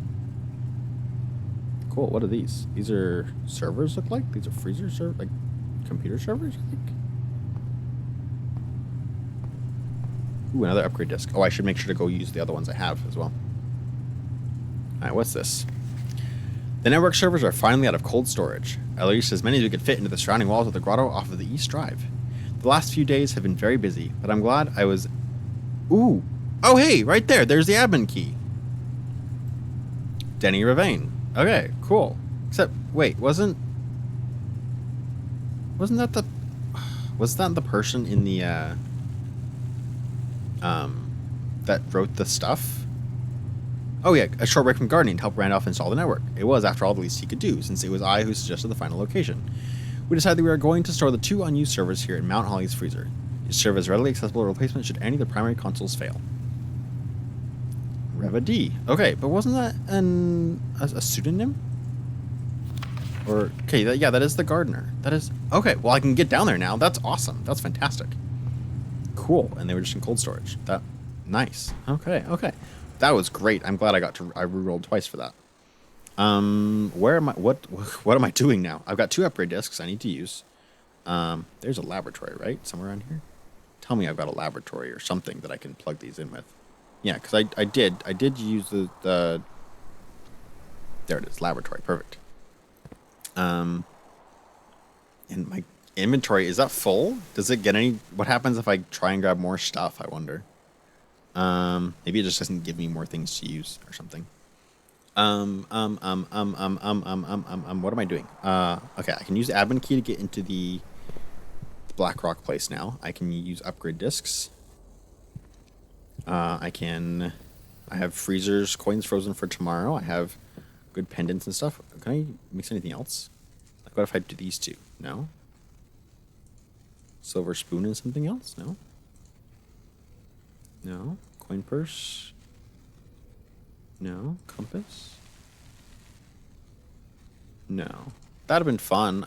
Cool. What are these? These are servers, look like? These are freezer servers? Like computer servers, I think? Ooh, another upgrade disk. Oh, I should make sure to go use the other ones I have as well. Alright, what's this? The network servers are finally out of cold storage. At least as many as we could fit into the surrounding walls of the grotto off of the East Drive. The last few days have been very busy, but I'm glad I was... Ooh! Oh, hey! Right there! There's the admin key. Denny Ravane. Okay, cool. Except, wait, wasn't that the... Was that the person in the, that wrote the stuff? Oh yeah, a short break from gardening to help Randolph install the network. It was, after all, the least he could do, since it was I who suggested the final location. We decided that we are going to store the 2 unused servers here in Mount Holly's freezer. It serve as readily accessible replacement should any of the primary consoles fail. Reva D. Okay, but wasn't that a pseudonym? Or, okay, yeah, that is the gardener. That is, okay, well I can get down there now. That's awesome. That's fantastic. Cool, and they were just in cold storage. That, nice. Okay, okay. That was great. I'm glad I rerolled twice for that. Where am I? What am I doing now? I've got 2 upgrade discs I need to use. There's a laboratory, right? Somewhere around here. Tell me I've got a laboratory or something that I can plug these in with. Yeah, because I did use the there it is, laboratory. Perfect. And Inventory, is that full? Does it get any... What happens if I try and grab more stuff, I wonder? Maybe it just doesn't give me more things to use or something. What am I doing? Okay, I can use the admin key to get into the Blackrock place now. I can use upgrade discs. I have freezers, coins frozen for tomorrow. I have good pendants and stuff. Can I mix anything else? Like, what if I do these two? No? Silver spoon and something else? No? No? Coin purse? No? Compass? No. That'd have been fun.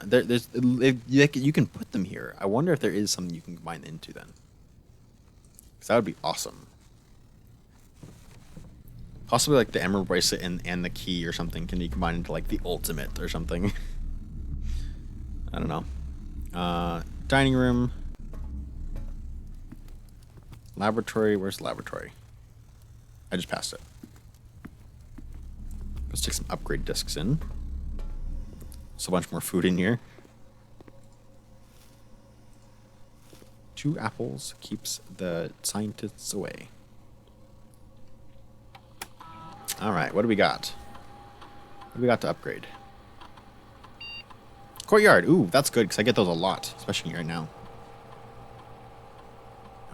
You can put them here. I wonder if there is something you can combine into then. Because that would be awesome. Possibly like the emerald bracelet and the key or something can be combined into like the ultimate or something. I don't know. Dining room. Laboratory. Where's the laboratory? I just passed it. Let's stick some upgrade discs in. So a bunch more food in here. 2 apples keeps the scientists away. Alright, what do we got? What do we got to upgrade? Courtyard. Ooh, that's good, because I get those a lot, especially right now.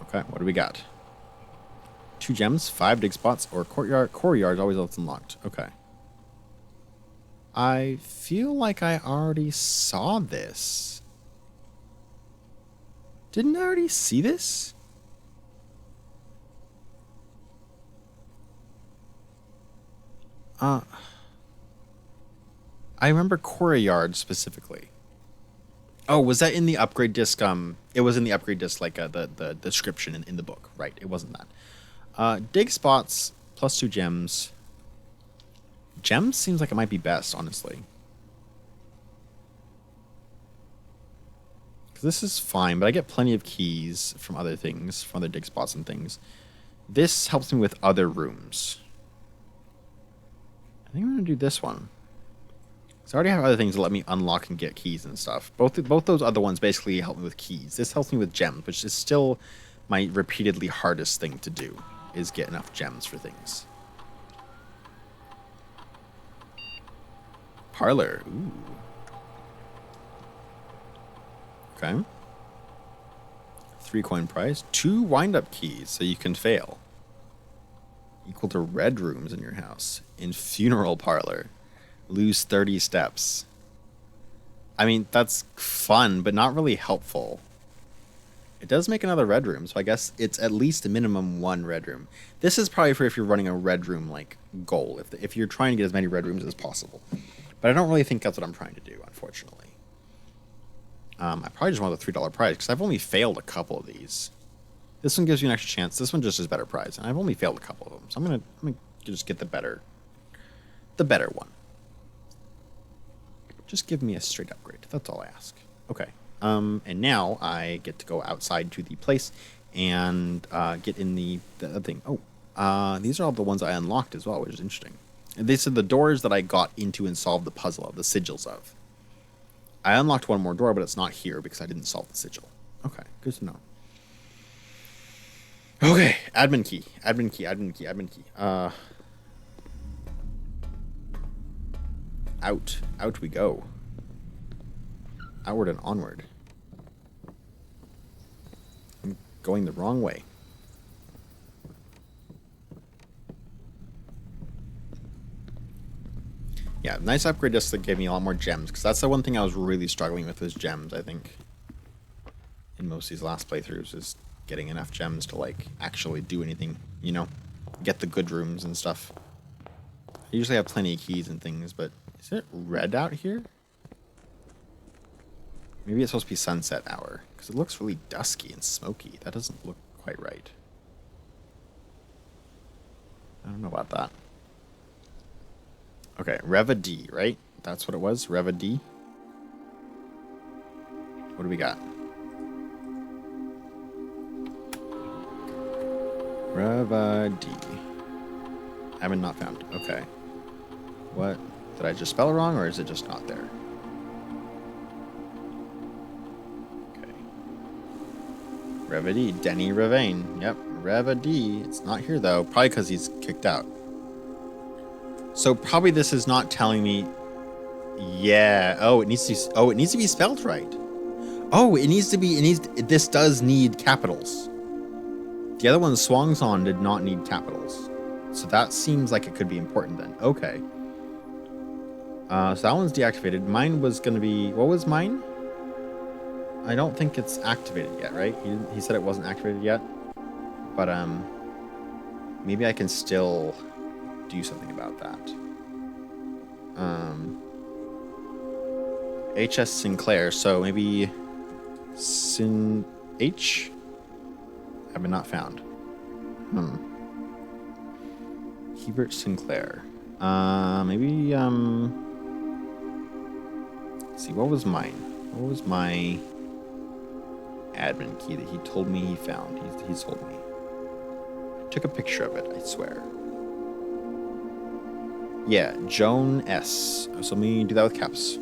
Okay, what do we got? 2 gems, 5 dig spots, or courtyard. Courtyard is always unlocked. Okay. I feel like I already saw this. Didn't I already see this? I remember Courtyard specifically. Oh, was that in the upgrade disc? It was in the upgrade disc, like the description in the book, right? It wasn't that. Dig spots plus 2 gems. Gems seems like it might be best, honestly. Because this is fine, but I get plenty of keys from other things, from other dig spots and things. This helps me with other rooms. I think I'm going to do this one. So I already have other things that let me unlock and get keys and stuff. Both those other ones basically help me with keys. This helps me with gems, which is still my repeatedly hardest thing to do, is get enough gems for things. Parlor. Ooh. Okay. 3 coin prize. 2 wind-up keys, so you can fail. Equal to red rooms in your house. In funeral parlor. Lose 30 steps. I mean, that's fun, but not really helpful. It does make another red room, so I guess it's at least a minimum 1 red room. This is probably for if you're running a red room, like, goal. If you're trying to get as many red rooms as possible. But I don't really think that's what I'm trying to do, unfortunately. I probably just want the $3 prize, because I've only failed a couple of these. This one gives you an extra chance. This one just is better prize, and I've only failed a couple of them. So I'm gonna just get the better one. Just give me a straight upgrade. That's all I ask. Okay. And now I get to go outside to the place and get in the other thing. Oh, these are all the ones I unlocked as well, which is interesting. And these are the doors that I got into and solved the puzzle of, the sigils of. I unlocked one more door, but it's not here because I didn't solve the sigil. Okay, good to know. Okay, admin key. Out we go. Outward and onward. I'm going the wrong way. Yeah, nice upgrade just to give me a lot more gems, because that's the one thing I was really struggling with is gems, I think. In most of these last playthroughs is getting enough gems to, like, actually do anything, you know? Get the good rooms and stuff. I usually have plenty of keys and things, but is it red out here? Maybe it's supposed to be sunset hour, because it looks really dusky and smoky. That doesn't look quite right. I don't know about that. Okay, Reva D, right? That's what it was, Reva D. What do we got? Reva D. Haven't not found. Okay. What? Did I just spell it wrong, or is it just not there? Reva D. Denny Revane. Yep, Reva D. It's not here though. Probably because he's kicked out. So probably this is not telling me. Yeah. Oh, it needs to. It needs to be spelled right. Oh, it needs to be. This does need capitals. The other one, Swang's On, did not need capitals. So that seems like it could be important then. Okay. So that one's deactivated. Mine was gonna be. What was mine? I don't think it's activated yet, right? He said it wasn't activated yet. But maybe I can still do something about that. HS Sinclair, so maybe Sin H? Have been not found. Hebert Sinclair. Maybe let's see, what was mine? What was my admin key that he told me he found? He told me. I took a picture of it, I swear. Yeah, Joan S. So let me do that with caps.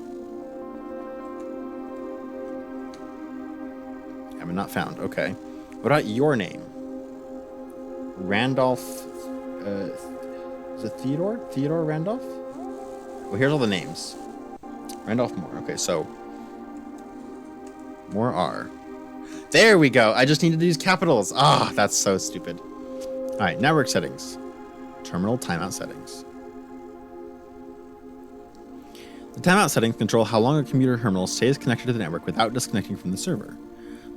Have not found. Okay. What about your name? Randolph. Is it Theodore? Theodore Randolph? Well, here's all the names. Randolph Moore. Okay, so Moore R. There we go. I just needed to use capitals. Ah, that's so stupid. All right, network settings. Terminal timeout settings. The timeout settings control how long a computer terminal stays connected to the network without disconnecting from the server.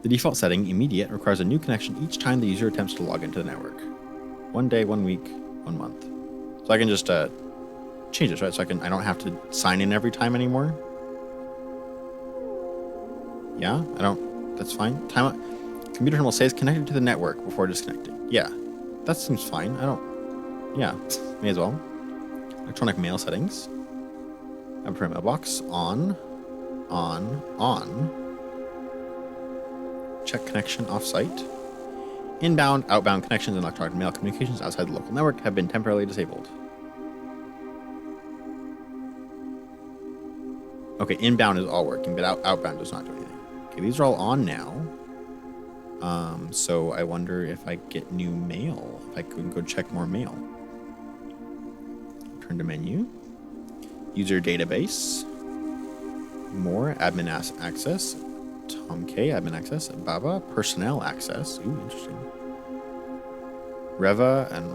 The default setting, immediate, requires a new connection each time the user attempts to log into the network. 1 day, 1 week, 1 month. So I can just change this, right? So I don't have to sign in every time anymore. Yeah, that's fine. Timeout. Computer terminal stays connected to the network before disconnecting. Yeah, that seems fine. Yeah, may as well. Electronic mail settings. Upper mailbox, on. Check connection off-site. Inbound, outbound connections and electronic mail communications outside the local network have been temporarily disabled. Okay, inbound is all working, but outbound does not do anything. Okay, these are all on now. So I wonder if I get new mail. If I can go check more mail. Turn to menu. User database. More admin access. Tom K, admin access. Baba, personnel access. Ooh, interesting. Reva and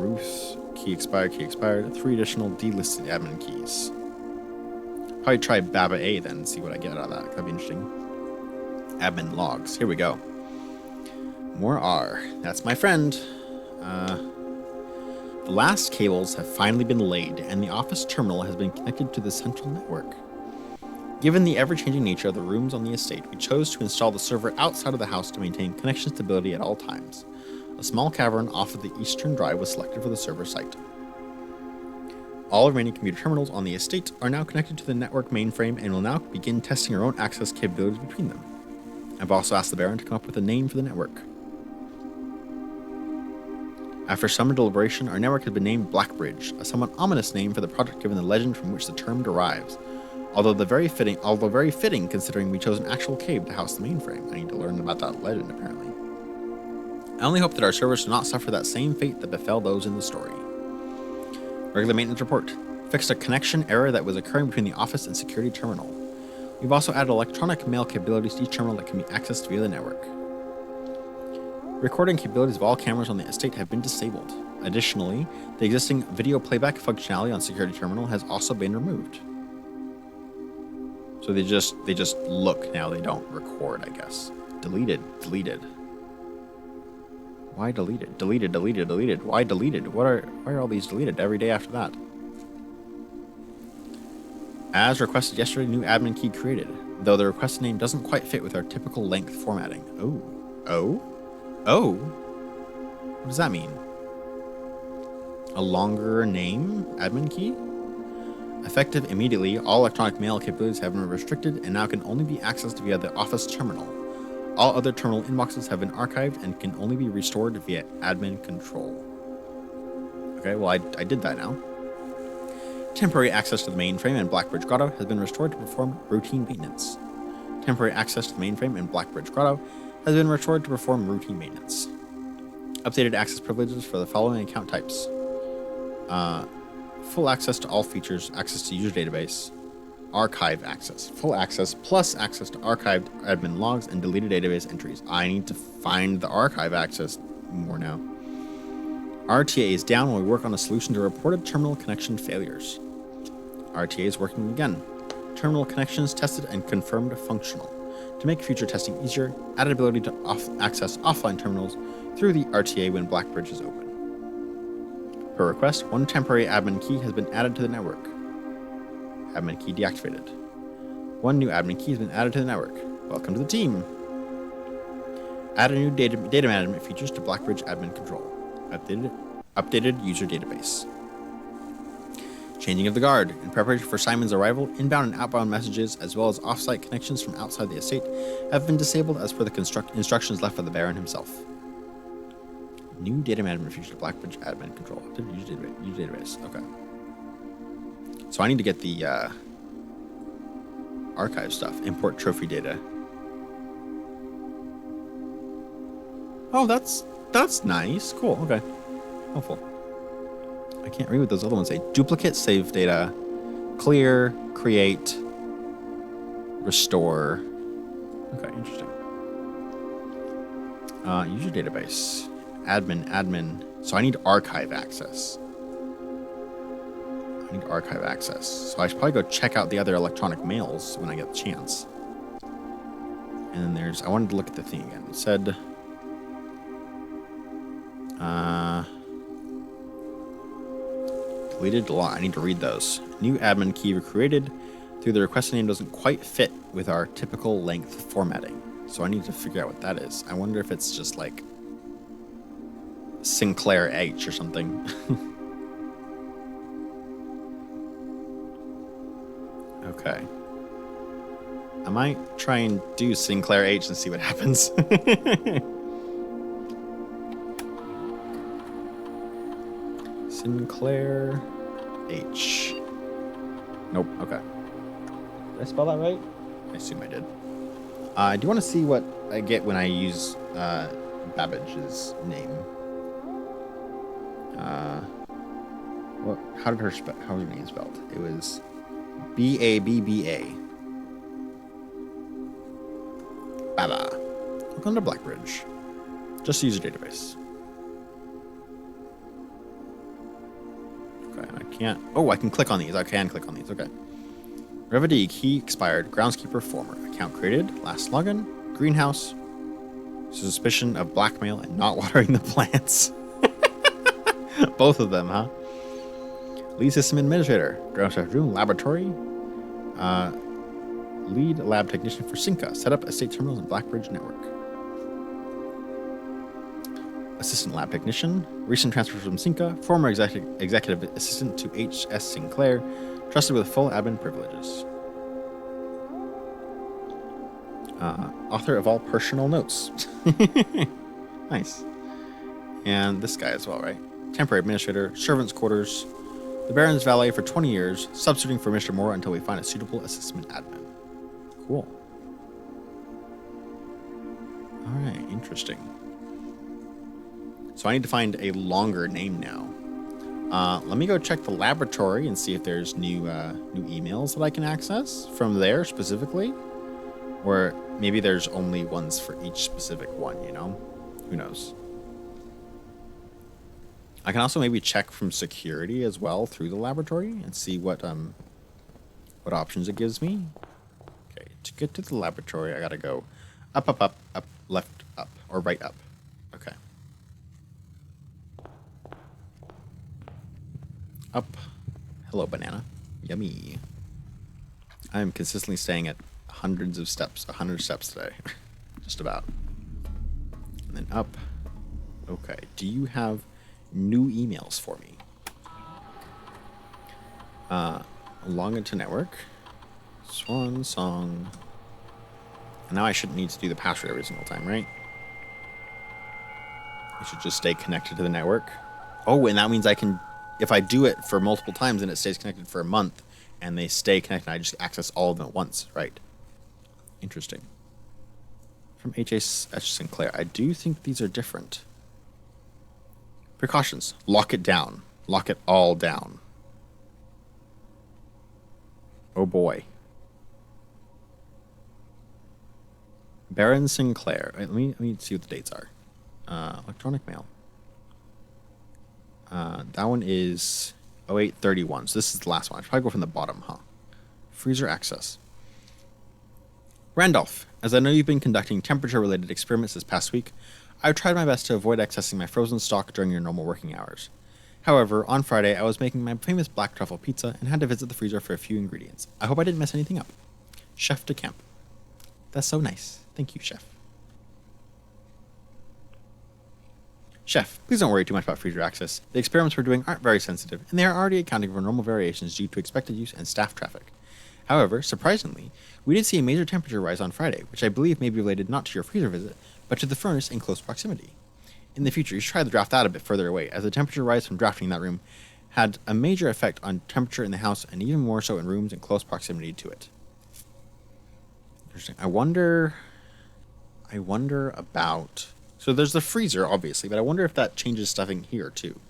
Ruth, key expired. 3 additional delisted admin keys. Probably try Baba A then and see what I get out of that. That'd be interesting. Admin logs. Here we go. More R. That's my friend. The last cables have finally been laid, and the office terminal has been connected to the central network. Given the ever-changing nature of the rooms on the estate, we chose to install the server outside of the house to maintain connection stability at all times. A small cavern off of the eastern drive was selected for the server site. All remaining computer terminals on the estate are now connected to the network mainframe and will now begin testing our own access capabilities between them. I've also asked the Baron to come up with a name for the network. After some deliberation, our network has been named Blackbridge, a somewhat ominous name for the project given the legend from which the term derives. Although very fitting considering we chose an actual cave to house the mainframe. I need to learn about that legend, apparently. I only hope that our servers do not suffer that same fate that befell those in the story. Regular maintenance report. Fixed a connection error that was occurring between the office and security terminal. We've also added electronic mail capabilities to each terminal that can be accessed via the network. Recording capabilities of all cameras on the estate have been disabled. Additionally, the existing video playback functionality on security terminal has also been removed. So they just look now, they don't record, I guess. Deleted. Why deleted? Deleted. Why deleted? Why are all these deleted every day after that? As requested yesterday, new admin key created, though the requested name doesn't quite fit with our typical length formatting. Oh? What does that mean? A longer name admin key? Effective immediately, all electronic mail capabilities have been restricted and now can only be accessed via the office terminal. All other terminal inboxes have been archived and can only be restored via admin control. Okay, well, I did that now. Temporary access to the mainframe and Blackbridge Grotto has been restored to perform routine maintenance. Temporary access to the mainframe and Blackbridge Grotto has been restored to perform routine maintenance. Updated access privileges for the following account types. Full access to all features, access to user database, archive access. Full access plus access to archived admin logs and deleted database entries. I need to find the archive access more now. RTA is down while we work on a solution to reported terminal connection failures. RTA is working again. Terminal connections tested and confirmed functional. To make future testing easier, added ability to access offline terminals through the RTA when Blackbridge is open. Per request, one temporary admin key has been added to the network. Admin key deactivated. One new admin key has been added to the network. Welcome to the team. Add a new data management features to Blackbridge admin control. Updated user database. Changing of the guard. In preparation for Simon's arrival, inbound and outbound messages, as well as off-site connections from outside the estate, have been disabled as per the instructions left by the Baron himself. New data management feature to Blackbridge admin control. User database. Okay. So I need to get the archive stuff. Import trophy data. Oh, that's nice. Cool. Okay. Helpful. I can't read what those other ones say. Duplicate save data. Clear. Create. Restore. Okay, interesting. User database. Admin. So I need archive access. So I should probably go check out the other electronic mails when I get the chance. And then I wanted to look at the thing again. It said, deleted law. I need to read those. New admin key created through the request name doesn't quite fit with our typical length formatting. So I need to figure out what that is. I wonder if it's just like Sinclair H or something. Okay. I might try and do Sinclair H and see what happens. Sinclair H. Nope. Okay. Did I spell that right? I assume I did. I do want to see what I get when I use Babbage's name. How was her name spelled? It was Babba. Babba. Welcome to Blackbridge. Just use your database. Okay, I can't. Oh, I can click on these. I can click on these. Okay. Revity key expired. Groundskeeper former. Account created. Last login. Greenhouse. Suspicion of blackmail and not watering the plants. Both of them, huh? Lead system administrator. Ground staff room. Laboratory. Lead lab technician for Cinca. Set up estate terminals in Blackbridge network. Assistant lab technician. Recent transfer from Cinca. Former executive assistant to H.S. Sinclair. Trusted with full admin privileges. Author of all personal notes. Nice. And this guy as well, right? Temporary administrator. Servants' quarters. The Baron's valet for 20 years. Substituting for Mr. Moore until we find a suitable assistant admin. Cool. Alright, interesting. So I need to find a longer name now. Let me go check the laboratory and see if there's new emails that I can access from there specifically. Or maybe there's only ones for each specific one, you know? Who knows? I can also maybe check from security as well through the laboratory and see what options it gives me. Okay, to get to the laboratory, I gotta go up, left, up, or right up. Okay. Up. Hello, banana. Yummy. I'm consistently staying at hundreds of steps, 100 steps today. Just about. And then up. Okay, do you have new emails for me? Log into network. Swan song. And now I shouldn't need to do the password every single time, right? I should just stay connected to the network. Oh, and that means I can, if I do it for multiple times and it stays connected for a month and they stay connected, I just access all of them at once, right? Interesting. From H.H. Sinclair. I do think these are different. Precautions. Lock it down. Lock it all down. Oh boy. Baron Sinclair. Wait, let me see what the dates are. Electronic mail. That one is 0831. So this is the last one. I should probably go from the bottom, huh? Freezer access. Randolph, as I know you've been conducting temperature-related experiments this past week, I've tried my best to avoid accessing my frozen stock during your normal working hours. However, on Friday, I was making my famous black truffle pizza and had to visit the freezer for a few ingredients. I hope I didn't mess anything up. Chef de Camp. That's so nice. Thank you, Chef. Chef, please don't worry too much about freezer access. The experiments we're doing aren't very sensitive, and they are already accounting for normal variations due to expected use and staff traffic. However, surprisingly, we did see a major temperature rise on Friday, which I believe may be related not to your freezer visit, but to the furnace in close proximity. In the future, you should try to draft that a bit further away, as the temperature rise from drafting in that room had a major effect on temperature in the house, and even more so in rooms in close proximity to it. Interesting. I wonder about... So there's the freezer, obviously, but I wonder if that changes stuff in here, too.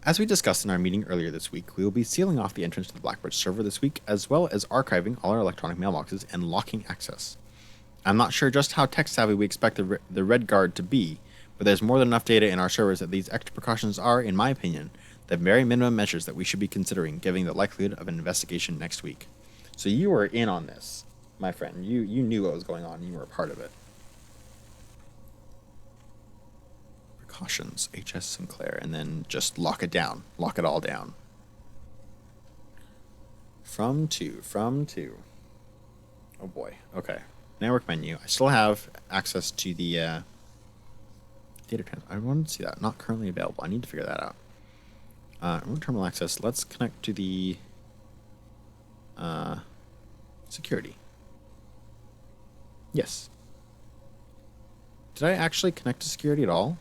As we discussed in our meeting earlier this week, we will be sealing off the entrance to the Blackbird server this week, as well as archiving all our electronic mailboxes and locking access. I'm not sure just how tech-savvy we expect the Red Guard to be, but there's more than enough data in our servers that these extra precautions are, in my opinion, the very minimum measures that we should be considering, given the likelihood of an investigation next week. So you were in on this, my friend. You knew what was going on. You were a part of it. Precautions, H.S. Sinclair, and then just lock it down. Lock it all down. From two. Oh boy. Okay. Network menu. I still have access to the data transfer. I wanted to see that. Not currently available. I need to figure that out. Remote terminal access. Let's connect to the security. Yes. Did I actually connect to security at all?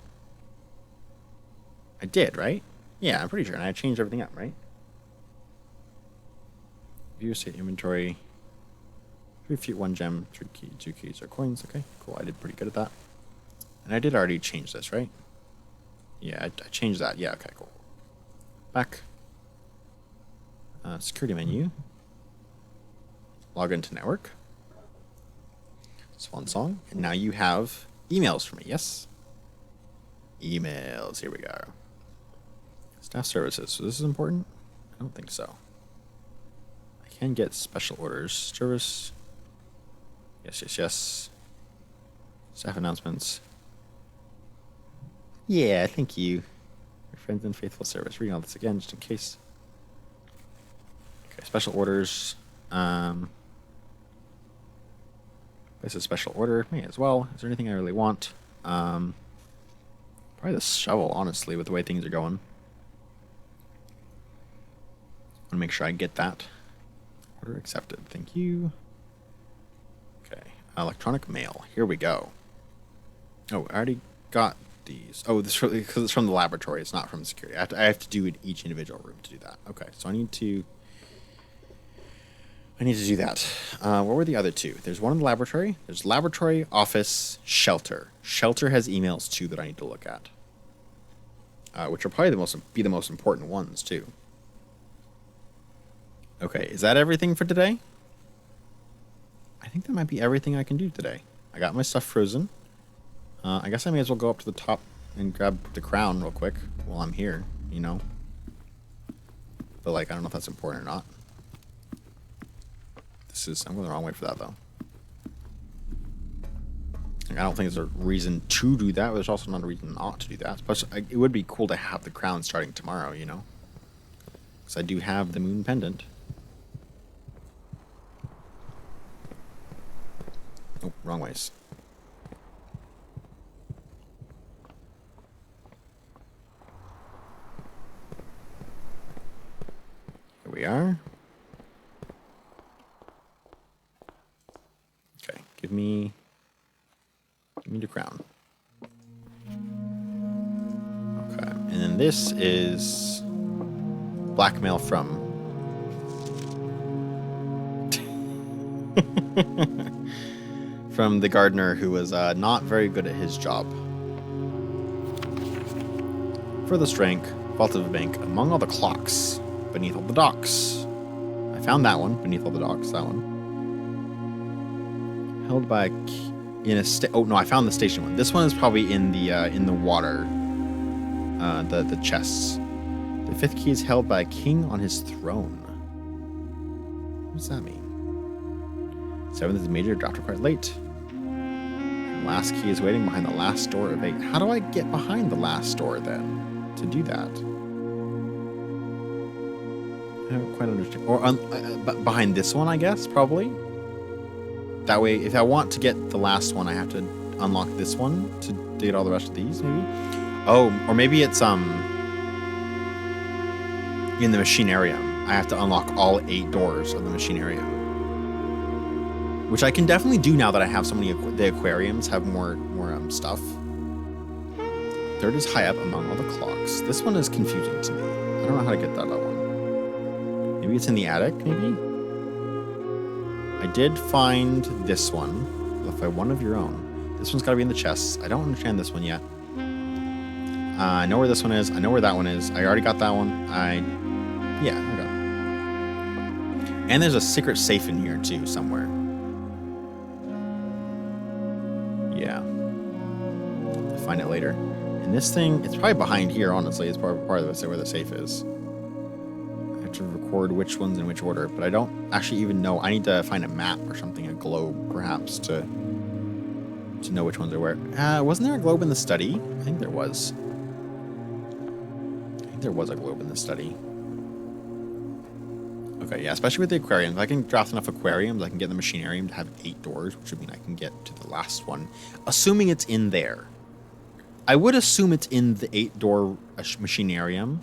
I did, right? Yeah, I'm pretty sure. And I changed everything up, right? View state inventory. 3 feet, 1 gem, 2 keys or coins. Okay, cool. I did pretty good at that. And I did already change this, right? Yeah, I changed that. Yeah, okay, cool. Back. Security menu. Log into network. Swan song. And now you have emails for me, yes? Emails. Here we go. Staff services. So this is important? I don't think so. I can get special orders. Service. Yes. Staff announcements. Yeah, thank you. Your friends in faithful service. Reading all this again, just in case. Okay, special orders. Place a special order. May as well. Is there anything I really want? Probably the shovel, honestly, with the way things are going. I want to make sure I get that. Order accepted. Thank you. Okay. Electronic mail. Here we go. Oh, I already got these. Oh, this because it's from the laboratory. It's not from security. I have to do it each individual room to do that. Okay, so I need to do that. What were the other two? There's one in the laboratory. There's laboratory, office, shelter. Shelter has emails too that I need to look at, which are probably the most important ones too. Okay, is that everything for today? I think that might be everything I can do today. I got my stuff frozen. I guess I may as well go up to the top and grab the crown real quick while I'm here, you know? But, like, I don't know if that's important or not. I'm going the wrong way for that, though. Like, I don't think there's a reason to do that, but there's also not a reason not to do that. Plus, it would be cool to have the crown starting tomorrow, you know? Because I do have the moon pendant. Oh, wrong ways. Here we are. Okay, give me the crown. Okay, and then this is blackmail from from the gardener who was not very good at his job. Furthest rank, vault of a bank, among all the clocks, beneath all the docks. I found that one, beneath all the docks, that one. Held by in a oh no, I found the station one. This one is probably in the water. The chests. The fifth key is held by a king on his throne. What does that mean? Seventh is major, draft required late. And last key is waiting behind the last door of 8. How do I get behind the last door then to do that? I don't quite understand. Or behind this one, I guess, probably. That way, if I want to get the last one, I have to unlock this one to get all the rest of these, maybe? Oh, or maybe it's in the machinarium. I have to unlock all 8 doors of the machinarium. Which I can definitely do now that I have so many. The aquariums have more stuff. Third is high up among all the clocks. This one is confusing to me. I don't know how to get that other one. Maybe it's in the attic, maybe? I did find this one. By one of your own. This one's got to be in the chests. I don't understand this one yet. I know where this one is. I know where that one is. I already got that one. Yeah, I got it. And there's a secret safe in here too, somewhere. Yeah. I'll find it later. And this thing, it's probably behind here, honestly. It's part of where the safe is. I have to record which one's in which order, but I don't actually even know. I need to find a map or something, a globe, perhaps, to know which ones are where. Wasn't there a globe in the study? I think there was. There was a globe in the study. Okay, yeah, especially with the aquariums. If I can draft enough aquariums, I can get the machinarium to have 8 doors, which would mean I can get to the last one. Assuming it's in there. I would assume it's in the 8-door machinarium.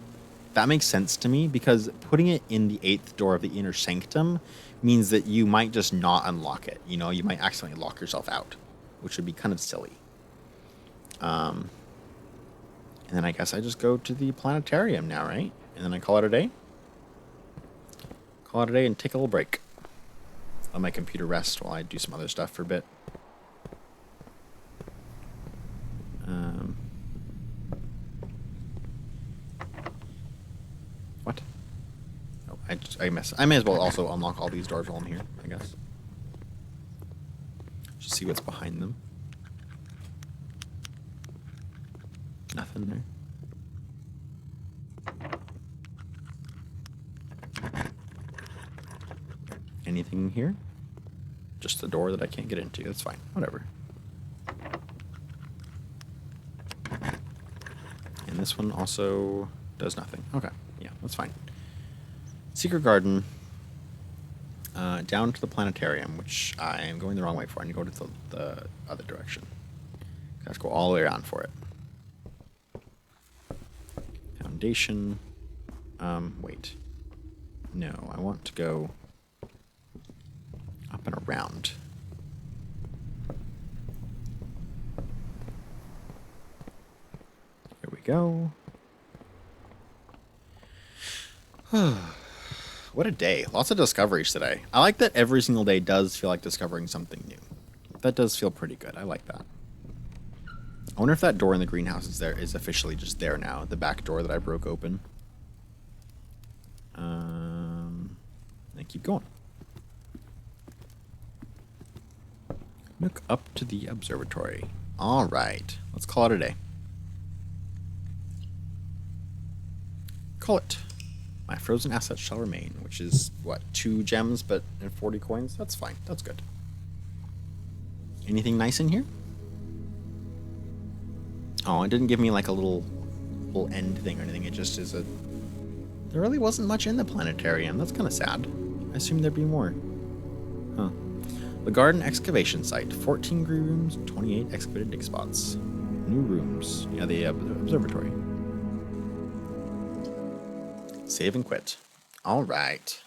That makes sense to me, because putting it in the 8th door of the inner sanctum means that you might just not unlock it. You know, you might accidentally lock yourself out, which would be kind of silly. And then I guess I just go to the planetarium now, right? And then I call it a day? Call it a day and take a little break. Let my computer rest while I do some other stuff for a bit. What? Oh, I may as well also unlock all these doors while I'm here, I guess. Just see what's behind them. Nothing there. Anything here? Just the door that I can't get into. That's fine. Whatever. And this one also does nothing. Okay. Yeah, that's fine. Secret garden. Down to the planetarium, which I am going the wrong way for. I need to go to the other direction. I have to go all the way around for it. Foundation. Wait. No, I want to go up and around. Here we go. What a day. Lots of discoveries today. I like that every single day does feel like discovering something new. That does feel pretty good. I like that. I wonder if that door in the greenhouse is officially just there now. The back door that I broke open. And keep going. Look up to the observatory. All right. Let's call it a day. Call it. My frozen assets shall remain, which is, what, 2 gems but and 40 coins? That's fine. That's good. Anything nice in here? Oh, it didn't give me like a little end thing or anything. It just is a... There really wasn't much in the planetarium. That's kind of sad. I assumed there'd be more. Huh. The garden excavation site. 14 green rooms, 28 excavated dig spots. New rooms. Yeah, the observatory. Save and quit. All right.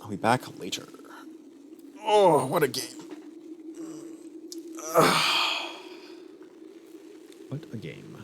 I'll be back later. Oh, what a game. What a game.